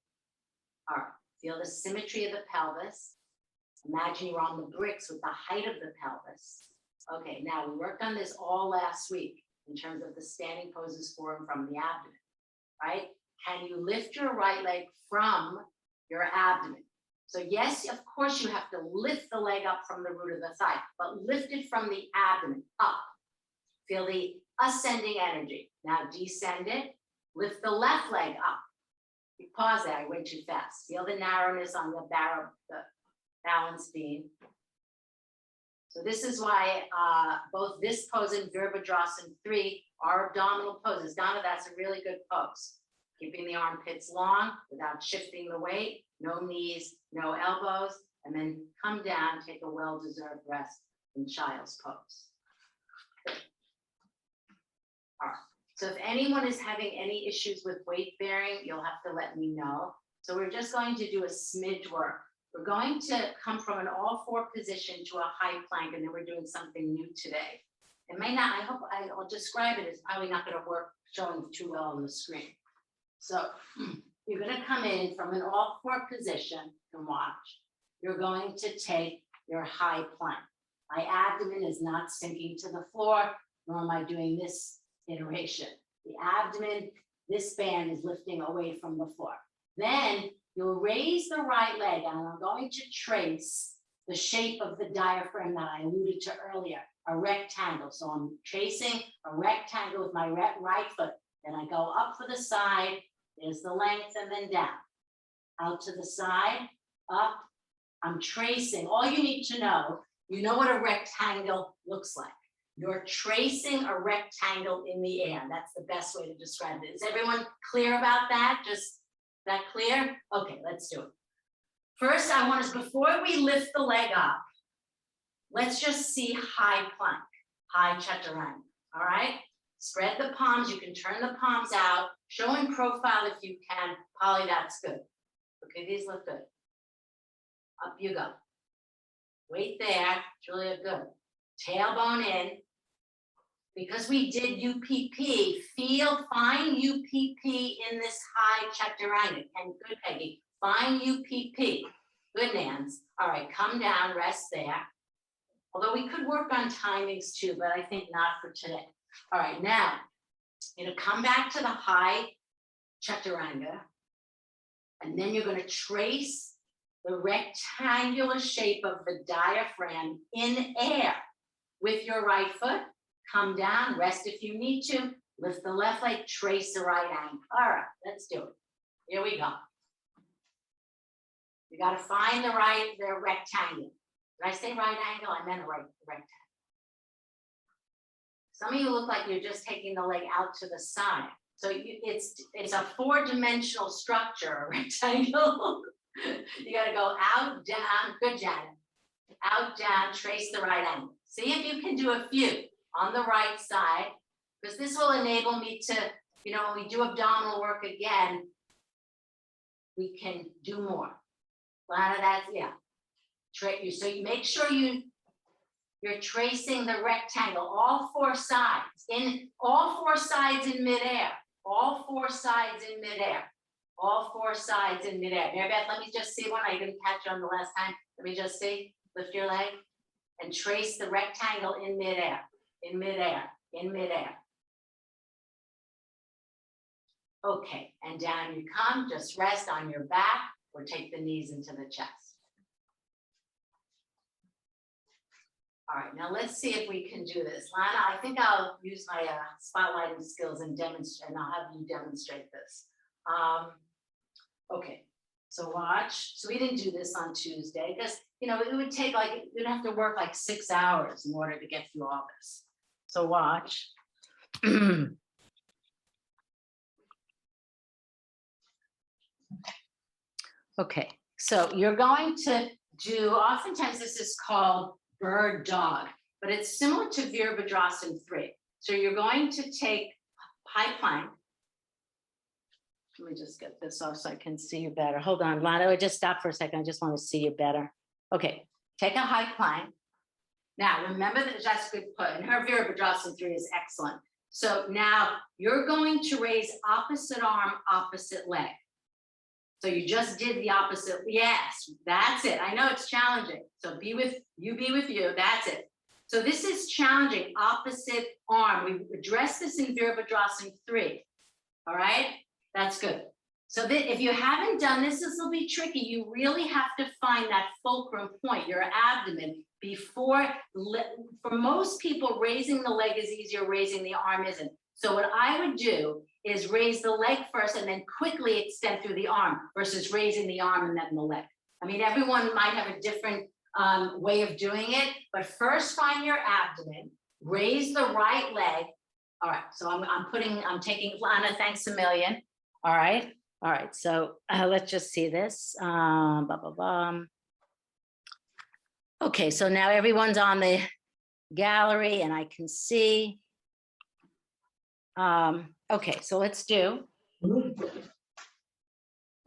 All right, feel the symmetry of the pelvis. Imagine you're on the bricks with the height of the pelvis. Okay, now we worked on this all last week in terms of the standing poses for and from the abdomen, right? Can you lift your right leg from your abdomen? So yes, of course you have to lift the leg up from the root of the thigh, but lift it from the abdomen up. Feel the ascending energy. Now descend it, lift the left leg up. You pause there, I went too fast. Feel the narrowness on the balance beam. So this is why both this pose and Virabhadrasana 3 are abdominal poses. Donna, that's a really good pose. Keeping the armpits long without shifting the weight, no knees, no elbows, and then come down, take a well-deserved rest in child's pose. All right. So if anyone is having any issues with weight bearing, you'll have to let me know. So we're just going to do a smidge work. We're going to come from an all-four position to a high plank, and then we're doing something new today. It may not, I hope I'll describe it. It's probably not going to work showing too well on the screen. So you're going to come in from an all-four position and watch. You're going to take your high plank. My abdomen is not sinking to the floor, nor am I doing this iteration. The abdomen, this band is lifting away from the floor. Then you'll raise the right leg, and I'm going to trace the shape of the diaphragm that I alluded to earlier, a rectangle. So I'm tracing a rectangle with my right foot. Then I go up for the side, there's the length, and then down. Out to the side, up. I'm tracing. All you need to know, you know what a rectangle looks like. You're tracing a rectangle in the air. That's the best way to describe it. Is everyone clear about that? Just that clear? Okay, let's do it. First, I want us, before we lift the leg up, let's just see high plank, high chaturanga, all right? Spread the palms, you can turn the palms out, show in profile if you can. Polly, that's good. Okay, these look good. Up you go. Wait there, Julia, good. Tailbone in. Because we did UPP, find UPP in this high chaturanga. And good, Peggy, find UPP. Good, Nance. All right, come down, rest there. Although we could work on timings too, but I think not for today. All right, now, you're gonna come back to the high chaturanga, and then you're gonna trace the rectangular shape of the diaphragm in air with your right foot. Come down, rest if you need to, lift the left leg, trace the right angle. All right, let's do it. Here we go. You got to find the rectangle. Did I say right angle? I meant a rectangle. Some of you look like you're just taking the leg out to the side. So it's a four-dimensional structure, a rectangle. You got to go out, down. Good, Janet. Out, down, trace the right angle. See if you can do a few on the right side, because this will enable me to, you know, when we do abdominal work again, we can do more. A lot of that, yeah. So you make sure you're tracing the rectangle, all four sides in midair, all four sides in midair, all four sides in midair. Mary Beth, let me just see one. I didn't catch on the last time. Let me just see. Lift your leg and trace the rectangle in midair. In midair, in midair. Okay, and down you come, just rest on your back or take the knees into the chest. All right, now let's see if we can do this. Lana, I think I'll use my spotlighting skills and demonstrate, and I'll have you demonstrate this. Okay, So watch. So we didn't do this on Tuesday because, you know, it would take like, you'd have to work like 6 hours in order to get through all this. So watch. Okay, so you're going to do, oftentimes this is called bird dog, but it's similar to Virabhadrasana 3. So you're going to take high plank. Let me just get this off so I can see you better. Hold on, Lana, just stop for a second. I just want to see you better. Okay, take a high plank. Now, remember that that's a good put, and her Virabhadrasana 3 is excellent. So now you're going to raise opposite arm, opposite leg. So you just did the opposite. Yes, that's it. I know it's challenging. So be with you. That's it. So this is challenging, opposite arm. We addressed this in Virabhadrasana 3. All right, that's good. So that if you haven't done this, this will be tricky. You really have to find that fulcrum point, your abdomen, before, for most people, raising the leg is easier, raising the arm isn't. So what I would do is raise the leg first and then quickly extend through the arm versus raising the arm and then the leg. I mean, everyone might have a different way of doing it, but first find your abdomen, raise the right leg. All right, so I'm taking, Lana, thanks a million. All right, so let's just see this. Okay, so now everyone's on the gallery and I can see. Okay, so let's do.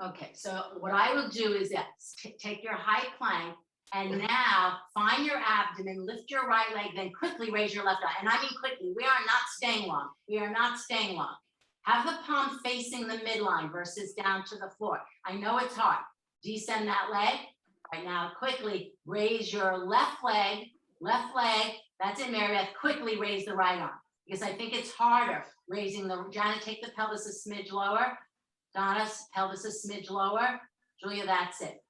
Okay, so what I will do is this, take your high plank and now find your abdomen, lift your right leg, then quickly raise your left eye. And I mean quickly, we are not staying long. We are not staying long. Have the palm facing the midline versus down to the floor. I know it's hard. Descend that leg. Right now, quickly raise your left leg. That's it, Mary Beth. Quickly raise the right arm because I think it's harder raising the, Janet, take the pelvis a smidge lower. Donna's pelvis a smidge lower. Julia, that's it.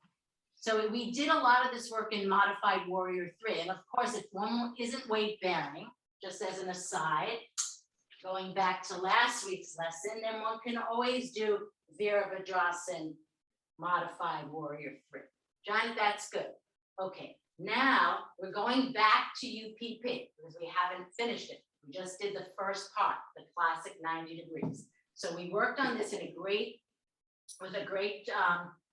So we did a lot of this work in Modified Warrior 3. And of course, if one isn't weight bearing, just as an aside, going back to last week's lesson, then one can always do Virabhadrasana Modified Warrior 3. Janet, that's good. Okay, now we're going back to UPP because we haven't finished it. We just did the first part, the classic 90 degrees. So we worked on this with a great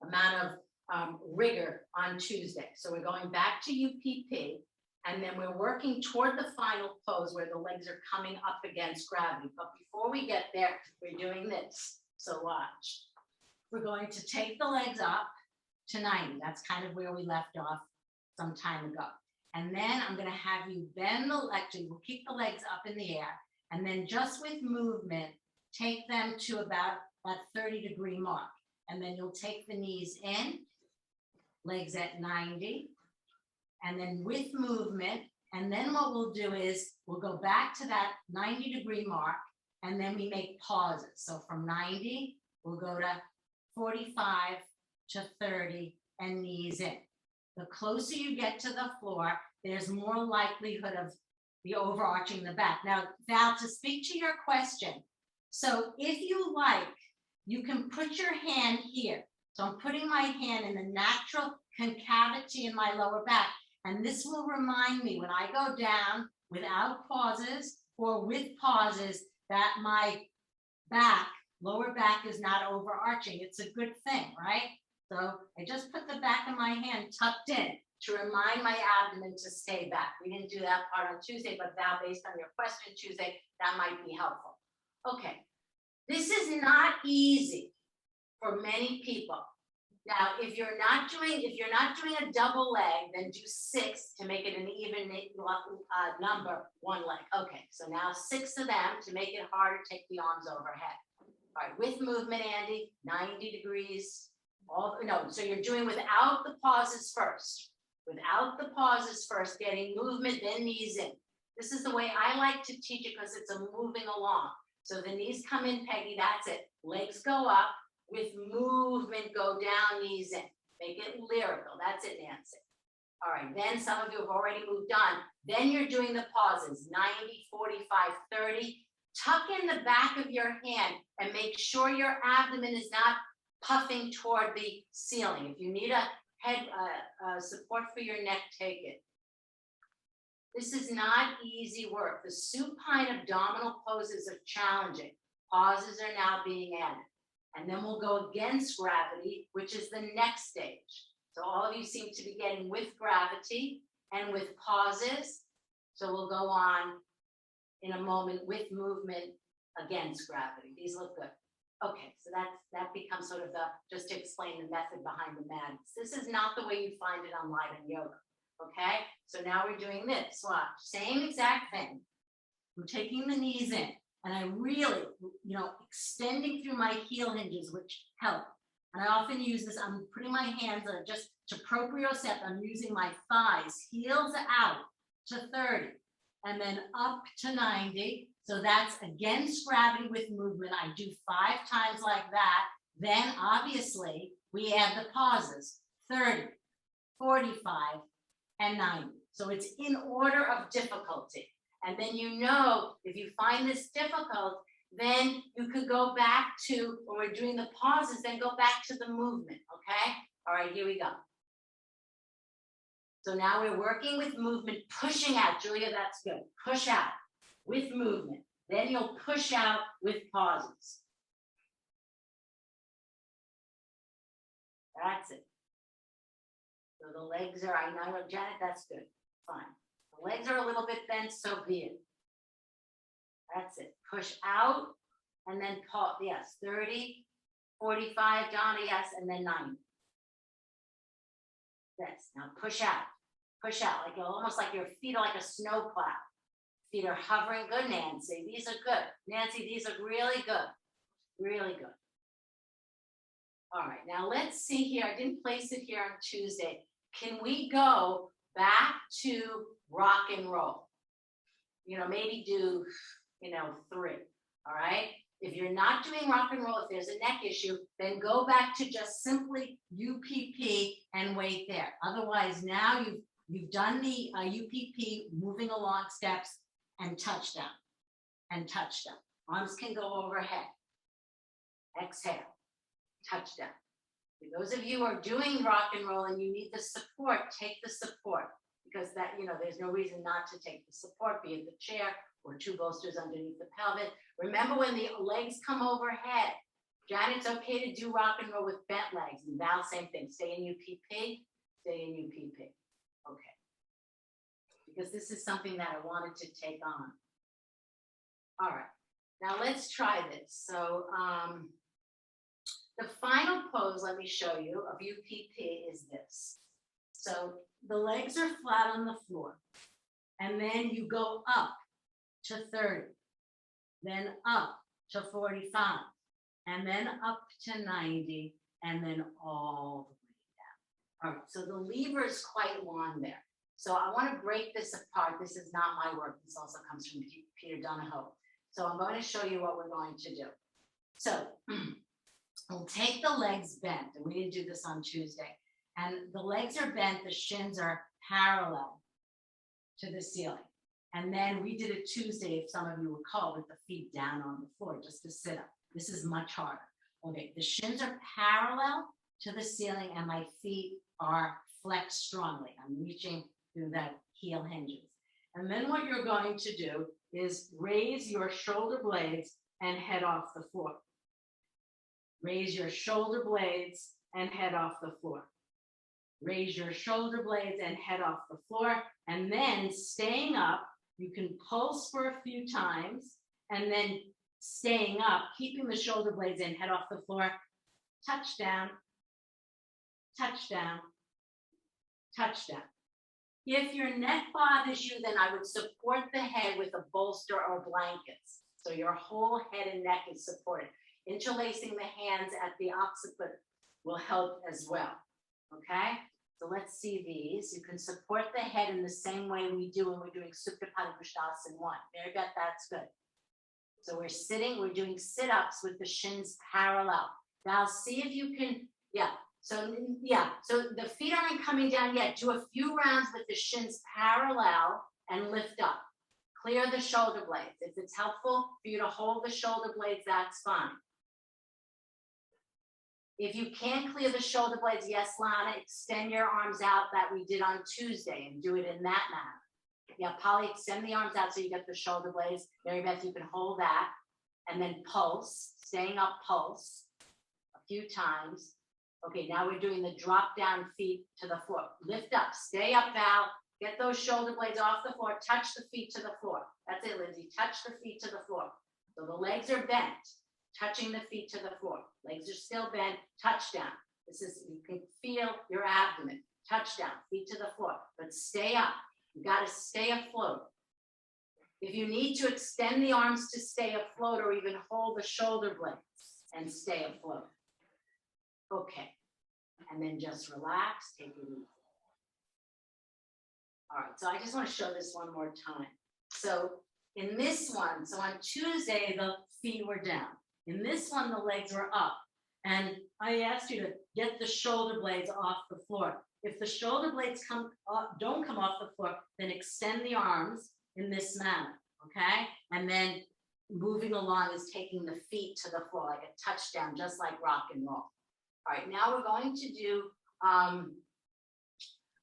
amount of rigor on Tuesday. So we're going back to UPP and then we're working toward the final pose where the legs are coming up against gravity. But before we get there, we're doing this. So watch. We're going to take the legs up to 90. That's kind of where we left off some time ago. And then I'm going to have you bend the, actually we'll keep the legs up in the air and then just with movement, take them to about that 30-degree mark. And then you'll take the knees in, legs at 90, and then with movement. And then what we'll do is we'll go back to that 90-degree mark and then we make pauses. So from 90, we'll go to 45 to 30 and knees in. The closer you get to the floor, there's more likelihood of the overarching the back. Now, Val, to speak to your question, so if you like, you can put your hand here. So I'm putting my hand in the natural concavity in my lower back. And this will remind me when I go down without pauses or with pauses that my back, lower back is not overarching. It's a good thing, right? So I just put the back of my hand tucked in to remind my abdomen to stay back. We didn't do that part on Tuesday, but now based on your question Tuesday, that might be helpful. Okay, this is not easy for many people. Now, if you're not doing a double leg, then do 6 to make it an even number, one leg. Okay, so now 6 of them to make it harder, take the arms overhead. All right, with movement, Andy, 90 degrees. So you're doing without the pauses first. Without the pauses first, getting movement, then knees in. This is the way I like to teach it because it's a moving along. So the knees come in, Peggy, that's it. Legs go up, with movement, go down, knees in. Make it lyrical, that's it, Nancy. All right, then some of you have already moved on. Then you're doing the pauses, 90, 45, 30. Tuck in the back of your hand and make sure your abdomen is not puffing toward the ceiling. If you need a head support for your neck, take it. This is not easy work. The supine abdominal poses are challenging. Pauses are now being added. And then we'll go against gravity, which is the next stage. So all of you seem to be getting with gravity and with pauses. So we'll go on in a moment with movement against gravity. These look good. Okay, so that becomes sort of just to explain the method behind the madness. This is not the way you find it on Light on Yoga. Okay, so now we're doing this. Watch, same exact thing. I'm taking the knees in, and I really, extending through my heel hinges, which help. And I often use this, I'm putting my hands just to propriocept, I'm using my thighs, heels out to 30, and then up to 90. So that's against gravity with movement. I do 5 times like that. Then obviously we add the pauses, 30, 45, and 90. So it's in order of difficulty. And then if you find this difficult, then you could go back to, when we're doing the pauses, then go back to the movement, okay? All right, here we go. So now we're working with movement, pushing out. Julia, that's good. Push out with movement. Then you'll push out with pauses. That's it. So the legs are, I know, Janet, that's good. Fine. The legs are a little bit bent, so be it. That's it. Push out and then pause. Yes, 30, 45, Donna, yes, and then 90. Yes, now push out, like almost like your feet are like a snowplow. Feet are hovering. Good, Nancy. These are good. Nancy, these are really good. Really good. All right, now let's see here. I didn't place it here on Tuesday. Can we go back to rock and roll? Maybe do, 3. All right. If you're not doing rock and roll, if there's a neck issue, then go back to just simply UPP and wait there. Otherwise, now you've done the UPP, moving along steps, and touchdown, and touchdown. Arms can go overhead. Exhale, touchdown. For those of you who are doing rock and roll and you need the support, take the support, because that, there's no reason not to take the support, be it the chair or 2 bolsters underneath the pelvis. Remember, when the legs come overhead, Janet, it's okay to do rock and roll with bent legs. And Val, same thing. Stay in UPP, stay in UPP. Okay. Because this is something that I wanted to take on. All right. Now let's try this. So the final pose, let me show you, of UPP is this. So the legs are flat on the floor. And then you go up to 30. Then up to 45. And then up to 90. And then all the way down. All right. So the lever is quite long there. So I want to break this apart. This is not my work. This also comes from Peter Donahoe. So I'm going to show you what we're going to do. So we'll take the legs bent, and we didn't do this on Tuesday. And the legs are bent, the shins are parallel to the ceiling. And then we did it Tuesday, if some of you recall, with the feet down on the floor, just to sit up. This is much harder. Okay, the shins are parallel to the ceiling, and my feet are flexed strongly. I'm reaching through that heel hinges. And then what you're going to do is raise your shoulder blades and head off the floor. Raise your shoulder blades and head off the floor. Raise your shoulder blades and head off the floor. And then staying up, you can pulse for a few times, and then staying up, keeping the shoulder blades in, head off the floor, touchdown, touchdown, touchdown. If your neck bothers you, then I would support the head with a bolster or blankets. So your whole head and neck is supported. Interlacing the hands at the occiput will help as well. Okay? So let's see these. You can support the head in the same way we do when we're doing Supta Padangusthasana 1. There, got that's good. So we're sitting, we're doing sit-ups with the shins parallel. Now see if you can, so the feet aren't coming down yet. Do a few rounds with the shins parallel and lift up. Clear the shoulder blades. If it's helpful for you to hold the shoulder blades, that's fine. If you can't clear the shoulder blades, yes, Lana, extend your arms out that we did on Tuesday and do it in that manner. Yeah, Polly, extend the arms out so you get the shoulder blades. Mary Beth, you can hold that and then pulse, staying up pulse a few times. Okay, now we're doing the drop down feet to the floor. Lift up, stay up, Val. Get those shoulder blades off the floor. Touch the feet to the floor. That's it, Lindsay. Touch the feet to the floor. So the legs are bent, touching the feet to the floor. Legs are still bent, touchdown. This is, you can feel your abdomen. Touchdown, feet to the floor. But stay up. You got to stay afloat. If you need to extend the arms to stay afloat or even hold the shoulder blades and stay afloat. Okay. And then just relax, take it easy. All right, so I just want to show this one more time. So in this one, so on Tuesday, the feet were down. In this one, the legs were up. And I asked you to get the shoulder blades off the floor. If the shoulder blades don't come off the floor, then extend the arms in this manner, okay? And then moving along is taking the feet to the floor like a touchdown, just like rock and roll. All right, now we're going to do,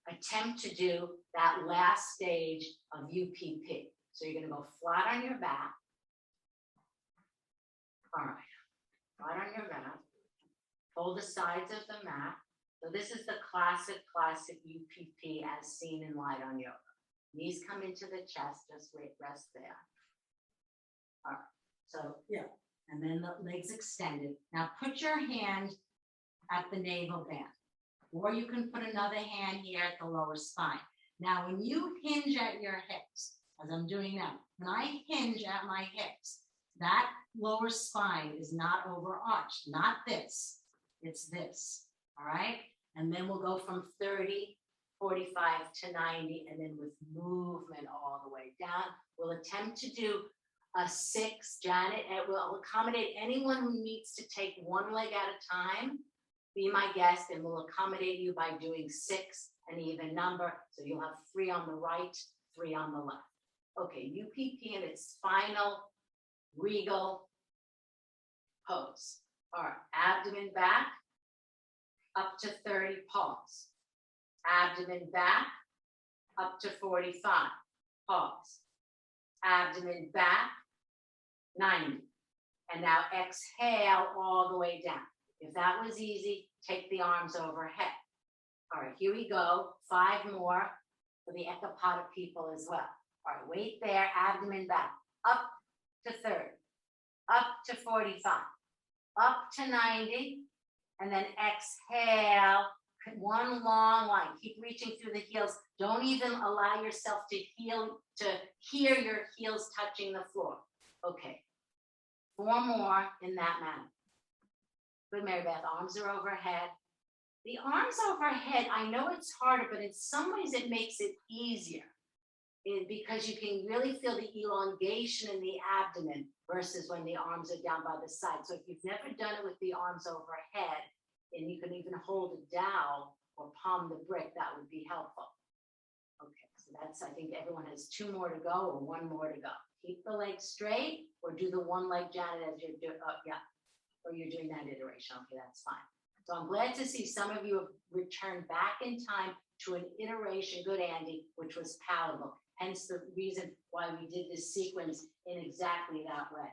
attempt to do that last stage of UPP. So you're gonna go flat on your back. All right, flat on your back. Hold the sides of the mat. So this is the classic UPP as seen in light on yoga. Knees come into the chest, just rest there. All right, so yeah, and then the legs extended. Now put your hand at the navel band, or you can put another hand here at the lower spine. Now, when you hinge at your hips, as I'm doing now, when I hinge at my hips, that lower spine is not overarched, not this, it's this, all right? And then we'll go from 30, 45 to 90, and then with movement all the way down. We'll attempt to do a 6, Janet, and we'll accommodate anyone who needs to take one leg at a time. Be my guest, and we'll accommodate you by doing 6, an even number. So you'll have 3 on the right, 3 on the left. Okay, UPP in its final regal pose. All right, abdomen back, up to 30, pause. Abdomen back, up to 45, pause. Abdomen back, 90. And now exhale all the way down. If that was easy, take the arms overhead. All right, here we go. 5 more for the Ekapada people as well. All right, wait there, abdomen back, up to 30, up to 45, up to 90, and then exhale, one long line. Keep reaching through the heels. Don't even allow yourself to hear your heels touching the floor. Okay, 4 more in that manner. Good, Mary Beth, arms are overhead. The arms overhead, I know it's harder, but in some ways it makes it easier because you can really feel the elongation in the abdomen versus when the arms are down by the side. So if you've never done it with the arms overhead, and you can even hold a dowel or palm the brick, that would be helpful. Okay, so that's, I think everyone has 2 more to go or 1 more to go. Keep the legs straight or do the one leg, Janet, as you're doing, or you're doing that iteration. Okay, that's fine. So I'm glad to see some of you have returned back in time to an iteration, good Andy, which was palatable. Hence the reason why we did this sequence in exactly that way.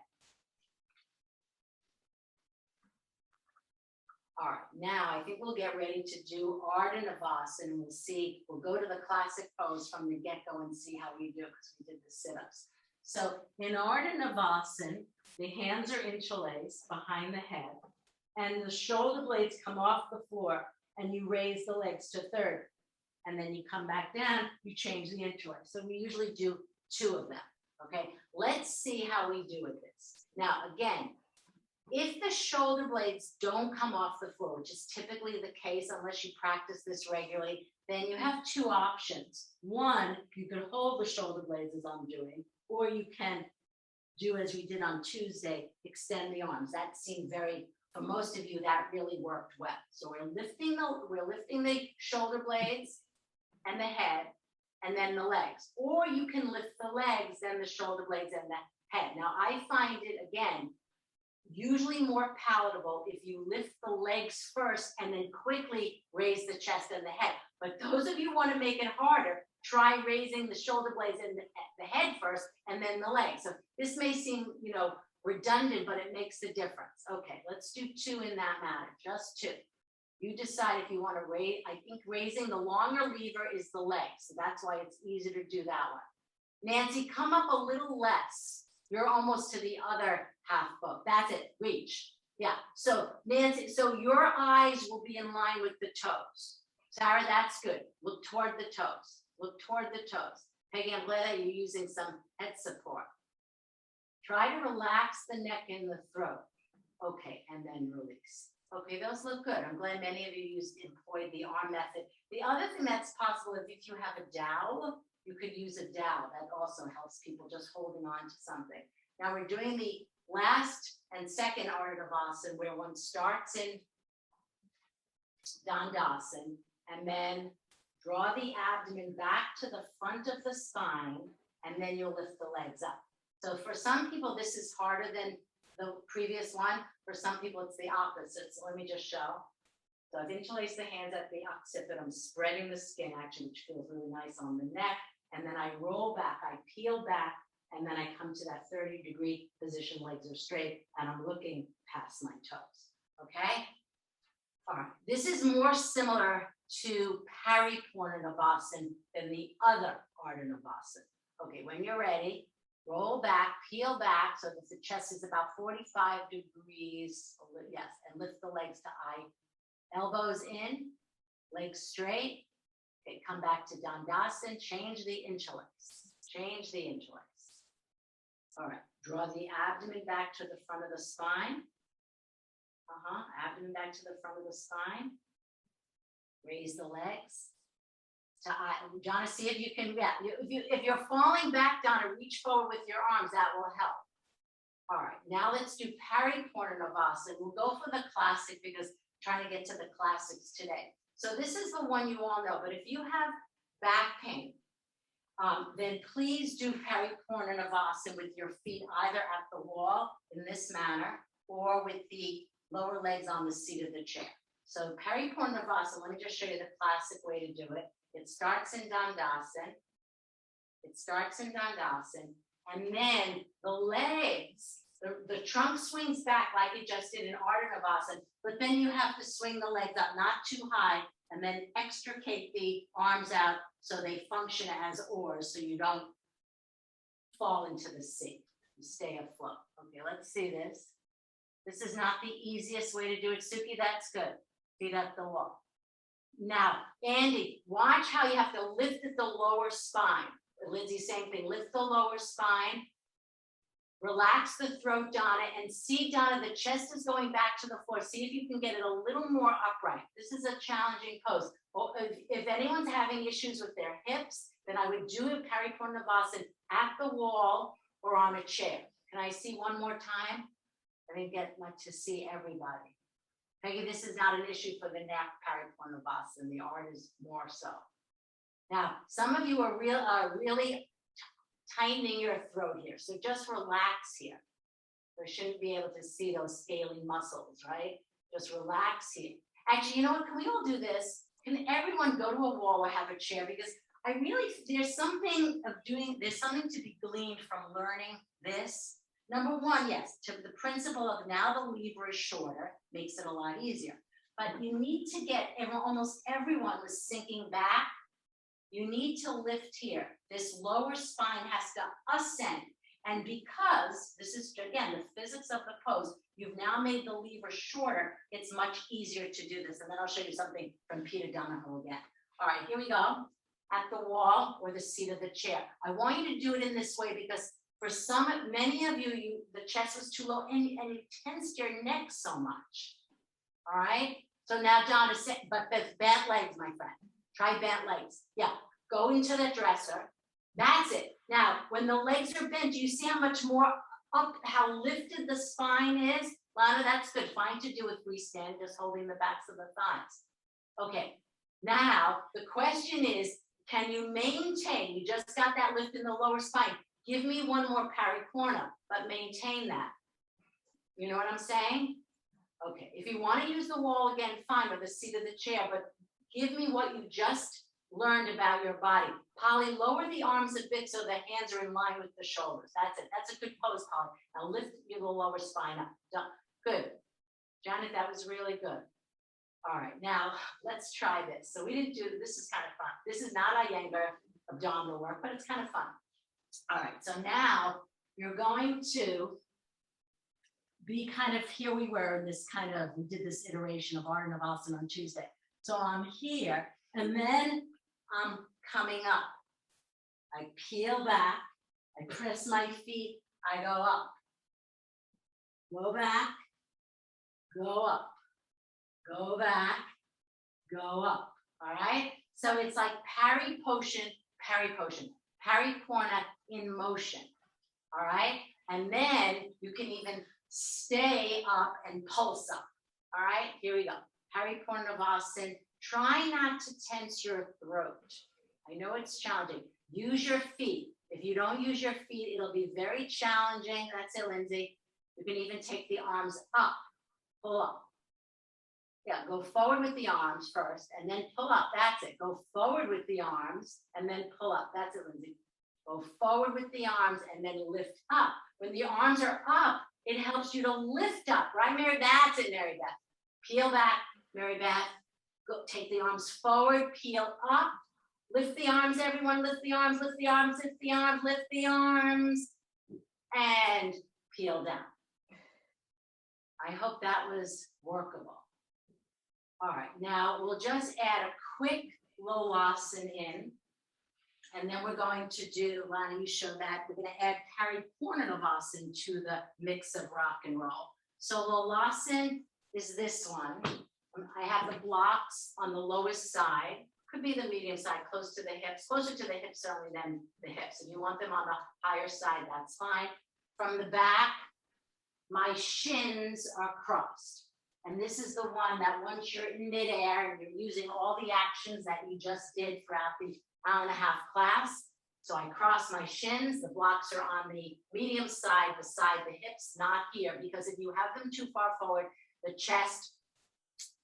All right, now I think we'll get ready to do Ardha Navasana, and we'll go to the classic pose from the get-go and see how we do, because we did the sit-ups. So in Ardha Navasana, the hands are interlaced behind the head, and the shoulder blades come off the floor, and you raise the legs to 30. And then you come back down, you change the interlace. So we usually do 2 of them, okay? Let's see how we do with this. Now, again, if the shoulder blades don't come off the floor, which is typically the case unless you practice this regularly, then you have 2 options. One, you can hold the shoulder blades as I'm doing, or you can do as we did on Tuesday, extend the arms. That seemed very, for most of you, that really worked well. So we're lifting the shoulder blades and the head, and then the legs. Or you can lift the legs, then the shoulder blades and the head. Now I find it, again, usually more palatable if you lift the legs first and then quickly raise the chest and the head. But those of you who want to make it harder, try raising the shoulder blades and the head first and then the legs. So this may seem, you know, redundant, but it makes a difference. Okay, let's do 2 in that manner, just 2. You decide if you want to raise. I think raising the longer lever is the legs, so that's why it's easier to do that one. Nancy, come up a little less. You're almost to the other half boat. That's it, reach. Yeah, so Nancy, so your eyes will be in line with the toes. Sarah, that's good. Look toward the toes. Look toward the toes. Peggy, I'm glad that you're using some head support. Try to relax the neck and the throat. Okay, and then release. Okay, those look good. I'm glad many of you employed the arm method. The other thing that's possible is if you have a dowel, you could use a dowel. That also helps people just holding on to something. Now we're doing the last and second Ardha where one starts in Dandasana and then draw the abdomen back to the front of the spine, and then you'll lift the legs up. So for some people, this is harder than the previous one. For some people, it's the opposite. So let me just show. So I've interlaced the hands at the occiput. I'm spreading the skin actually, which feels really nice on the neck. And then I roll back, I peel back, and then I come to that 30-degree position, legs are straight, and I'm looking past my toes, okay? All right, this is more similar to Paripornanavasana than the other Ardha Navasana. Okay, when you're ready, roll back, peel back, so that the chest is about 45 degrees, yes, and lift the legs to eye. Elbows in, legs straight. Okay, come back to Dandasana, change the interlace. Change the interlace. All right, draw the abdomen back to the front of the spine. Abdomen back to the front of the spine. Raise the legs. To eye. Donna, see if you can, yeah, if you're falling back, Donna, reach forward with your arms, that will help. All right, now let's do Paripornanavasana. We'll go for the classic because I'm trying to get to the classics today. So this is the one you all know, but if you have back pain, then please do Paripornanavasana with your feet either at the wall in this manner or with the lower legs on the seat of the chair. So Paripornanavasana, let me just show you the classic way to do it. It starts in Dandasana. It starts in Dandasana, and then the legs, the trunk swings back like it just did in Ardha Navasana, but then you have to swing the legs up, not too high, and then extricate the arms out so they function as oars so you don't fall into the sea. You stay afloat. Okay, let's see this. This is not the easiest way to do it. Suki, that's good. Feet up the wall. Now, Andy, watch how you have to lift at the lower spine. Lindsay, same thing. Lift the lower spine. Relax the throat, Donna, and see, Donna, the chest is going back to the floor. See if you can get it a little more upright. This is a challenging pose. Well, if anyone's having issues with their hips, then I would do a Paripornanavasana at the wall or on a chair. Can I see one more time? I didn't get much to see everybody. Peggy, this is not an issue for the neck Paripornanavasana. The art is more so. Now, some of you are really tightening your throat here. So just relax here. You shouldn't be able to see those scaly muscles, right? Just relax here. Actually, you know what? Can we all do this? Can everyone go to a wall or have a chair? Because I really, there's something to be gleaned from learning this. Number one, yes, to the principle of now the lever is shorter, makes it a lot easier. But you need to get, almost everyone was sinking back. You need to lift here. This lower spine has to ascend. And because this is, again, the physics of the pose, you've now made the lever shorter, it's much easier to do this. And then I'll show you something from Peter Donahoe again. All right, here we go. At the wall or the seat of the chair. I want you to do it in this way because for many of you, the chest was too low and you tensed your neck so much. All right. So now, Donna, but bent legs, my friend. Try bent legs. Yeah. Go into the dresser. That's it. Now, when the legs are bent, do you see how much more up, how lifted the spine is? Lana, that's good. Fine to do with freestand, just holding the backs of the thighs. Okay. Now, the question is, can you maintain? You just got that lift in the lower spine. Give me one more Pariporna, but maintain that. You know what I'm saying? Okay, if you want to use the wall again, fine, or the seat of the chair, but give me what you just learned about your body. Polly, lower the arms a bit so the hands are in line with the shoulders. That's it. That's a good pose, Polly. Now lift your lower spine up. Done. Good. Janet, that was really good. All right, now let's try this. So we didn't do, this is kind of fun. This is not Iyengar abdominal work, but it's kind of fun. All right, so now you're going to be kind of, here we were in this kind of, we did this iteration of Ardha Navasana on Tuesday. So I'm here, and then I'm coming up. I peel back, I press my feet, I go up. Go back, go up. Go back, go up, all right? So it's like pari potion, pari porna in motion, all right? And then you can even stay up and pulse up, all right? Here we go, pari pornavasana. Try not to tense your throat. I know it's challenging. Use your feet. If you don't use your feet, it'll be very challenging. That's it, Lindsay. You can even take the arms up, pull up. Yeah, go forward with the arms first and then pull up. That's it. Go forward with the arms and then pull up. That's it, Lindsay. Go forward with the arms and then lift up. When the arms are up, it helps you to lift up, right, Mary? That's it, Mary Beth. Peel back, Mary Beth. Go, take the arms forward, peel up. Lift the arms, everyone. Lift the arms, lift the arms, lift the arms, lift the arms. And peel down. I hope that was workable. All right, now we'll just add a quick lolasana in, and then we're going to do, Lana, you show that, we're gonna add Paripornavasana to the mix of rock and roll. So lolasana is this one. I have the blocks on the lowest side, could be the medium side, close to the hips, closer to the hips only than the hips. If you want them on the higher side, that's fine. From the back, my shins are crossed. And this is the one that once you're in midair and you're using all the actions that you just did throughout the hour and a half class. So I cross my shins, the blocks are on the medium side beside the hips, not here, because if you have them too far forward, the chest,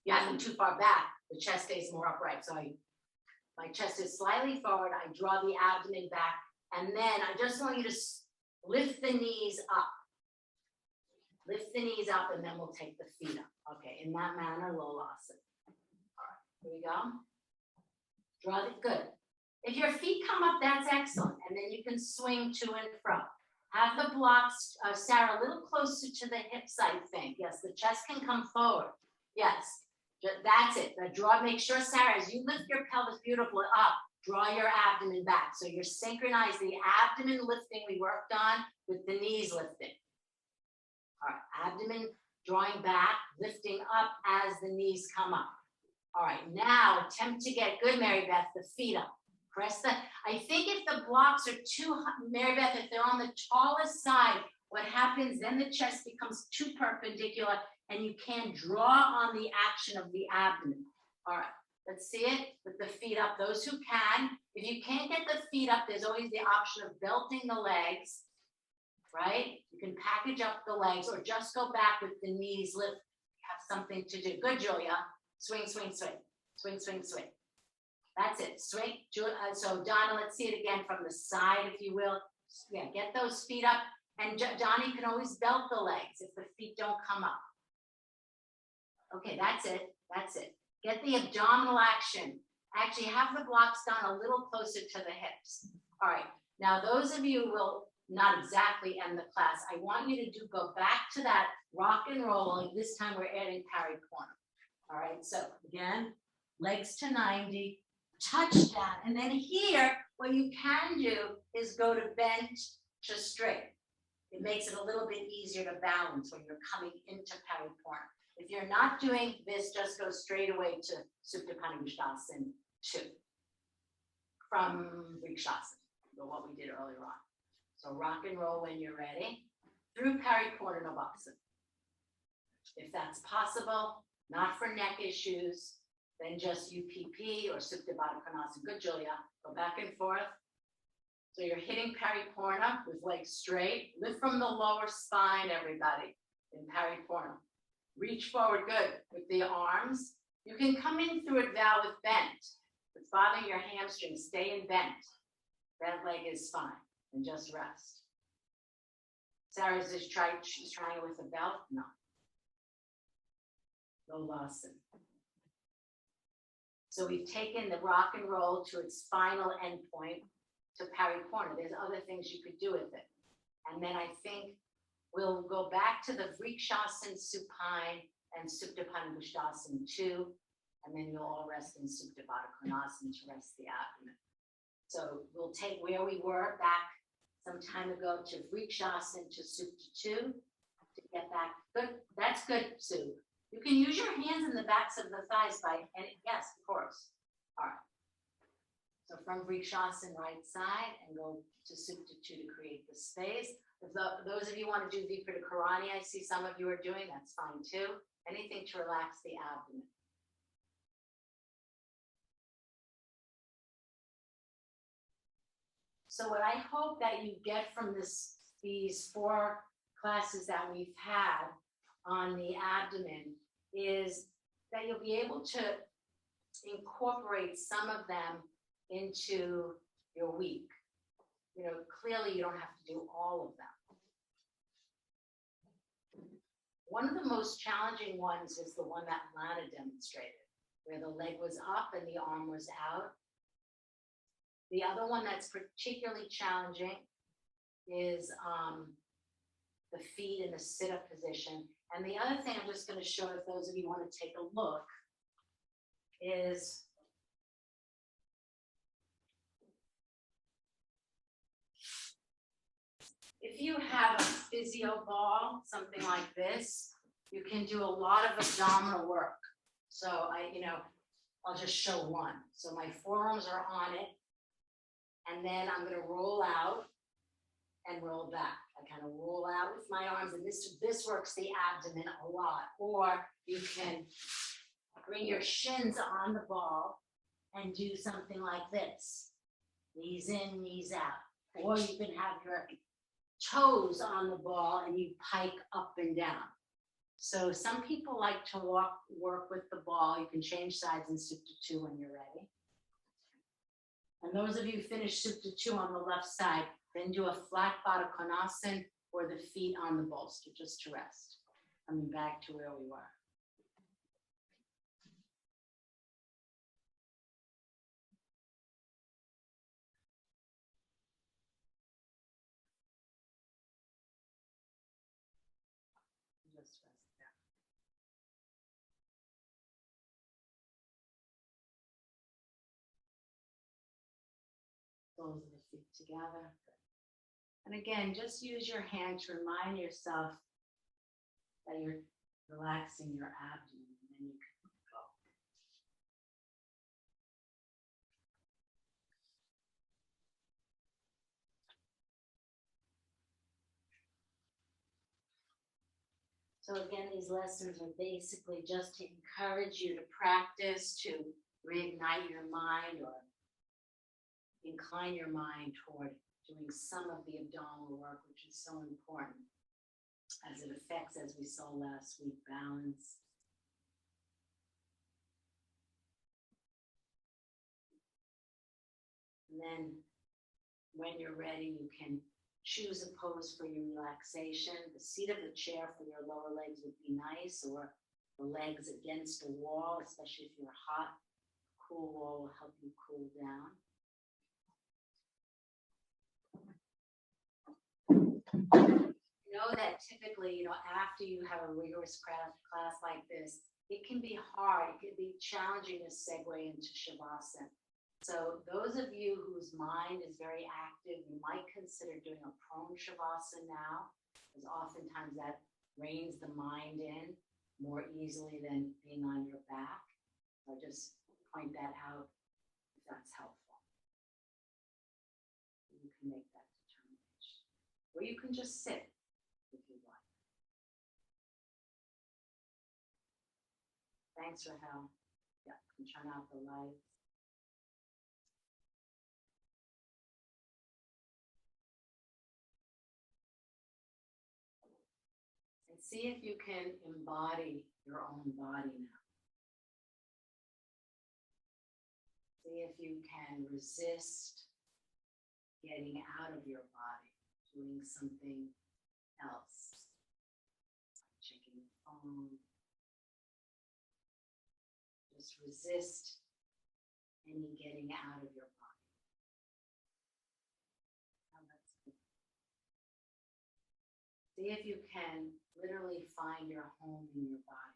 you have them too far back, the chest stays more upright. So my chest is slightly forward, I draw the abdomen back, and then I just want you to lift the knees up. Lift the knees up and then we'll take the feet up. Okay, in that manner, lolasana. All right, here we go. Draw it, good. If your feet come up, that's excellent. And then you can swing to and fro. Have the blocks, Sarah, a little closer to the hips, I think. Yes, the chest can come forward. Yes, that's it. Draw, make sure, Sarah, as you lift your pelvis beautifully up, draw your abdomen back. So you're synchronized the abdomen lifting we worked on with the knees lifting. All right, abdomen drawing back, lifting up as the knees come up. All right, now attempt to get good, Mary Beth, the feet up. Press the, I think if the blocks are too high, Mary Beth, if they're on the tallest side, what happens, then the chest becomes too perpendicular and you can't draw on the action of the abdomen. All right, let's see it with the feet up. Those who can, if you can't get the feet up, there's always the option of belting the legs. Right? You can package up the legs or just go back with the knees lift. Have something to do. Good, Julia. Swing, swing, swing. Swing, swing, swing. That's it. Swing. So Donna, let's see it again from the side, if you will. Yeah, get those feet up. And Donnie can always belt the legs if the feet don't come up. Okay, that's it. That's it. Get the abdominal action. Actually, have the blocks down a little closer to the hips. All right. Now, those of you will not exactly end the class. I want you to go back to that rock and roll. This time we're adding pari porna. All right, so again, legs to 90, touch down. And then here, what you can do is go to bent to straight. It makes it a little bit easier to balance when you're coming into pari porna. If you're not doing this, just go straight away to Supta Panavishasana 2 from Vrikshasana, what we did earlier on. So rock and roll when you're ready through Paripornavasana. If that's possible, not for neck issues, then just UPP or Supta Baddha Konasana. Good, Julia. Go back and forth. So you're hitting Pariporna with legs straight. Lift from the lower spine, everybody. in pariporno. Reach forward, good, with the arms. You can come in through it, Val, with bent. If it's bothering your hamstring, stay in bent. That leg is fine, and just rest. Sarah's just she's trying it with a belt, no. Lolasana. So we've taken the rock and roll to its final endpoint to pariporno. There's other things you could do with it. And then I think we'll go back to the Vrikshasana, Supine, and Supta Pada Konasana 2, and then you'll all rest in Supta Pada Konasana to rest the abdomen. So we'll take where we were back some time ago to Vrikshasana to Supta 2 to get back. Good, that's good, Sue. You can use your hands in the backs of the thighs and yes, of course. All right. So from Vrikshasana right side and go to Supta 2 to create the space. If those of you want to do Viparita Karani, I see some of you are doing, that's fine too. Anything to relax the abdomen. So what I hope that you get from these 4 classes that we've had on the abdomen is that you'll be able to incorporate some of them into your week. You know, clearly you don't have to do all of them. One of the most challenging ones is the one that Lana demonstrated, where the leg was up and the arm was out. The other one that's particularly challenging is the feet in the sit-up position. And the other thing I'm just going to show, if those of you want to take a look, is if you have a physio ball, something like this, you can do a lot of abdominal work. So I'll just show one. So my forearms are on it, and then I'm going to roll out and roll back. I kind of roll out with my arms, and this works the abdomen a lot. Or you can bring your shins on the ball and do something like this. Knees in, knees out. Or you can have your toes on the ball and you pike up and down. So some people like to work with the ball. You can change sides in Supta 2 when you're ready. And those of you who finish Supta 2 on the left side, then do a flat Pada Konasana or the feet on the bolster just to rest. Coming back to where we were. Just rest there. Soles of the feet together. And again, just use your hand to remind yourself that you're relaxing your abdomen, and then you can go. So again, these lessons are basically just to encourage you to practice, to reignite your mind or incline your mind toward doing some of the abdominal work, which is so important as it affects, as we saw last week, balance. And then when you're ready, you can choose a pose for your relaxation. The seat of the chair for your lower legs would be nice, or the legs against a wall, especially if you're hot. Cool wall will help you cool down. Know that typically, after you have a rigorous class like this, it can be hard, it can be challenging to segue into Shavasana. So those of you whose mind is very active, you might consider doing a prone Shavasana now, because oftentimes that reins the mind in more easily than being on your back. So just point that out if that's helpful. You can make that determination. Or you can just sit if you like. Thanks, Rahel. Yeah, can turn out the lights. And see if you can embody your own body now. See if you can resist getting out of your body, doing something else, like checking the phone. Just resist any getting out of your body. Now let's see if you can literally find your home in your body.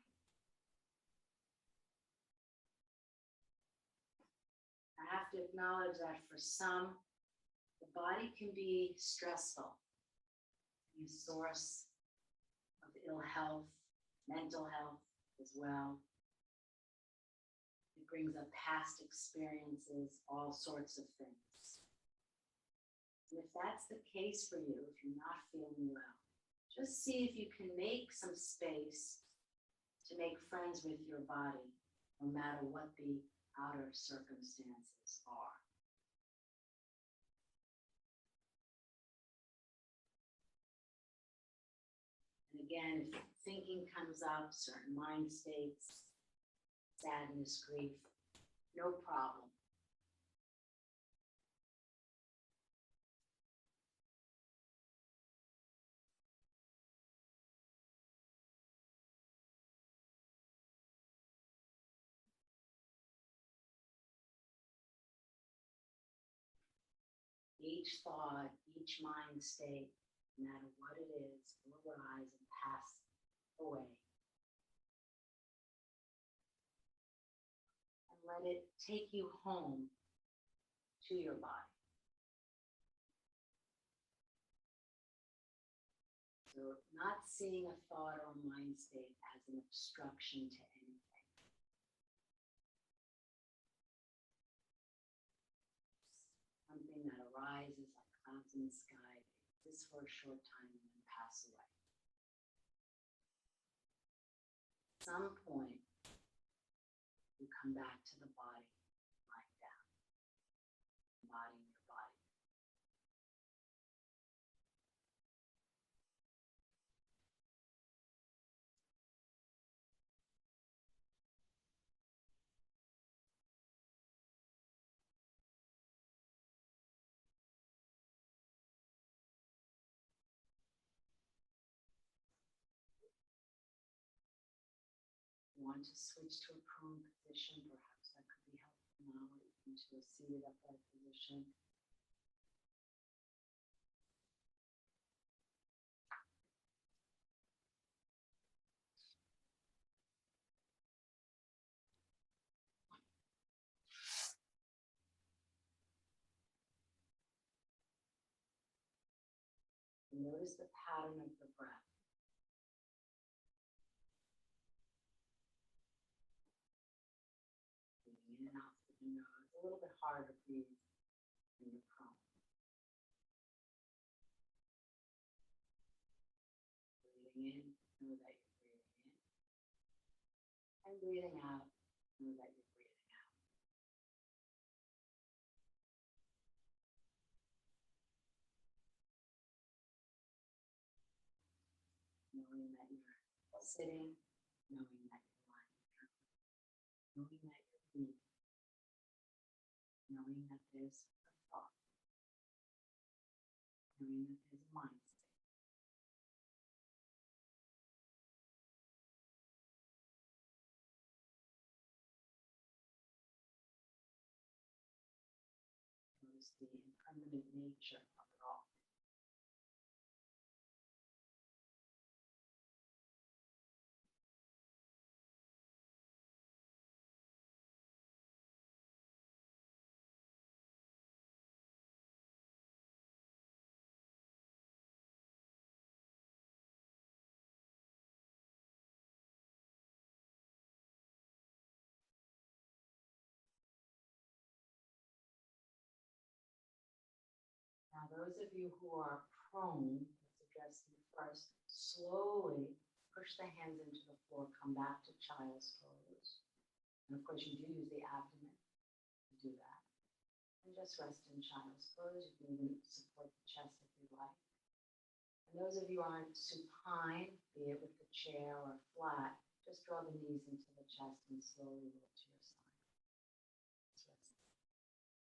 I have to acknowledge that for some, the body can be stressful, a source of ill health, mental health as well. It brings up past experiences, all sorts of things. And if that's the case for you, if you're not feeling well, just see if you can make some space to make friends with your body, no matter what the outer circumstances are. And again, if thinking comes up, certain mind states, sadness, grief, no problem. Each thought, each mind state, no matter what it is, will arise and pass away. And let it take you home to your body. So not seeing a thought or mind state as an obstruction to anything. Something that arises like clouds in the sky, exists for a short time and then pass away. At some point, you come back to the body, lying down, embodying your body. Want to switch to a prone position, perhaps that could be helpful now, or even to a seated upright position. And notice the pattern of the breath. Breathing in and out through the nose, a little bit harder to breathe when you're prone. Breathing in, know that you're breathing in. And breathing out, know that you're breathing out. Knowing that you're sitting, knowing that you're lying down, knowing that you're breathing, knowing that there's a thought, knowing that there's a mind state. Notice the impermanent nature of it all. Now, those of you who are prone, let's address you first. Slowly push the hands into the floor, come back to child's pose. And of course, you do use the abdomen to do that. And just rest in child's pose. You can even support the chest if you like. And those of you on supine, be it with the chair or flat, just draw the knees into the chest and slowly roll to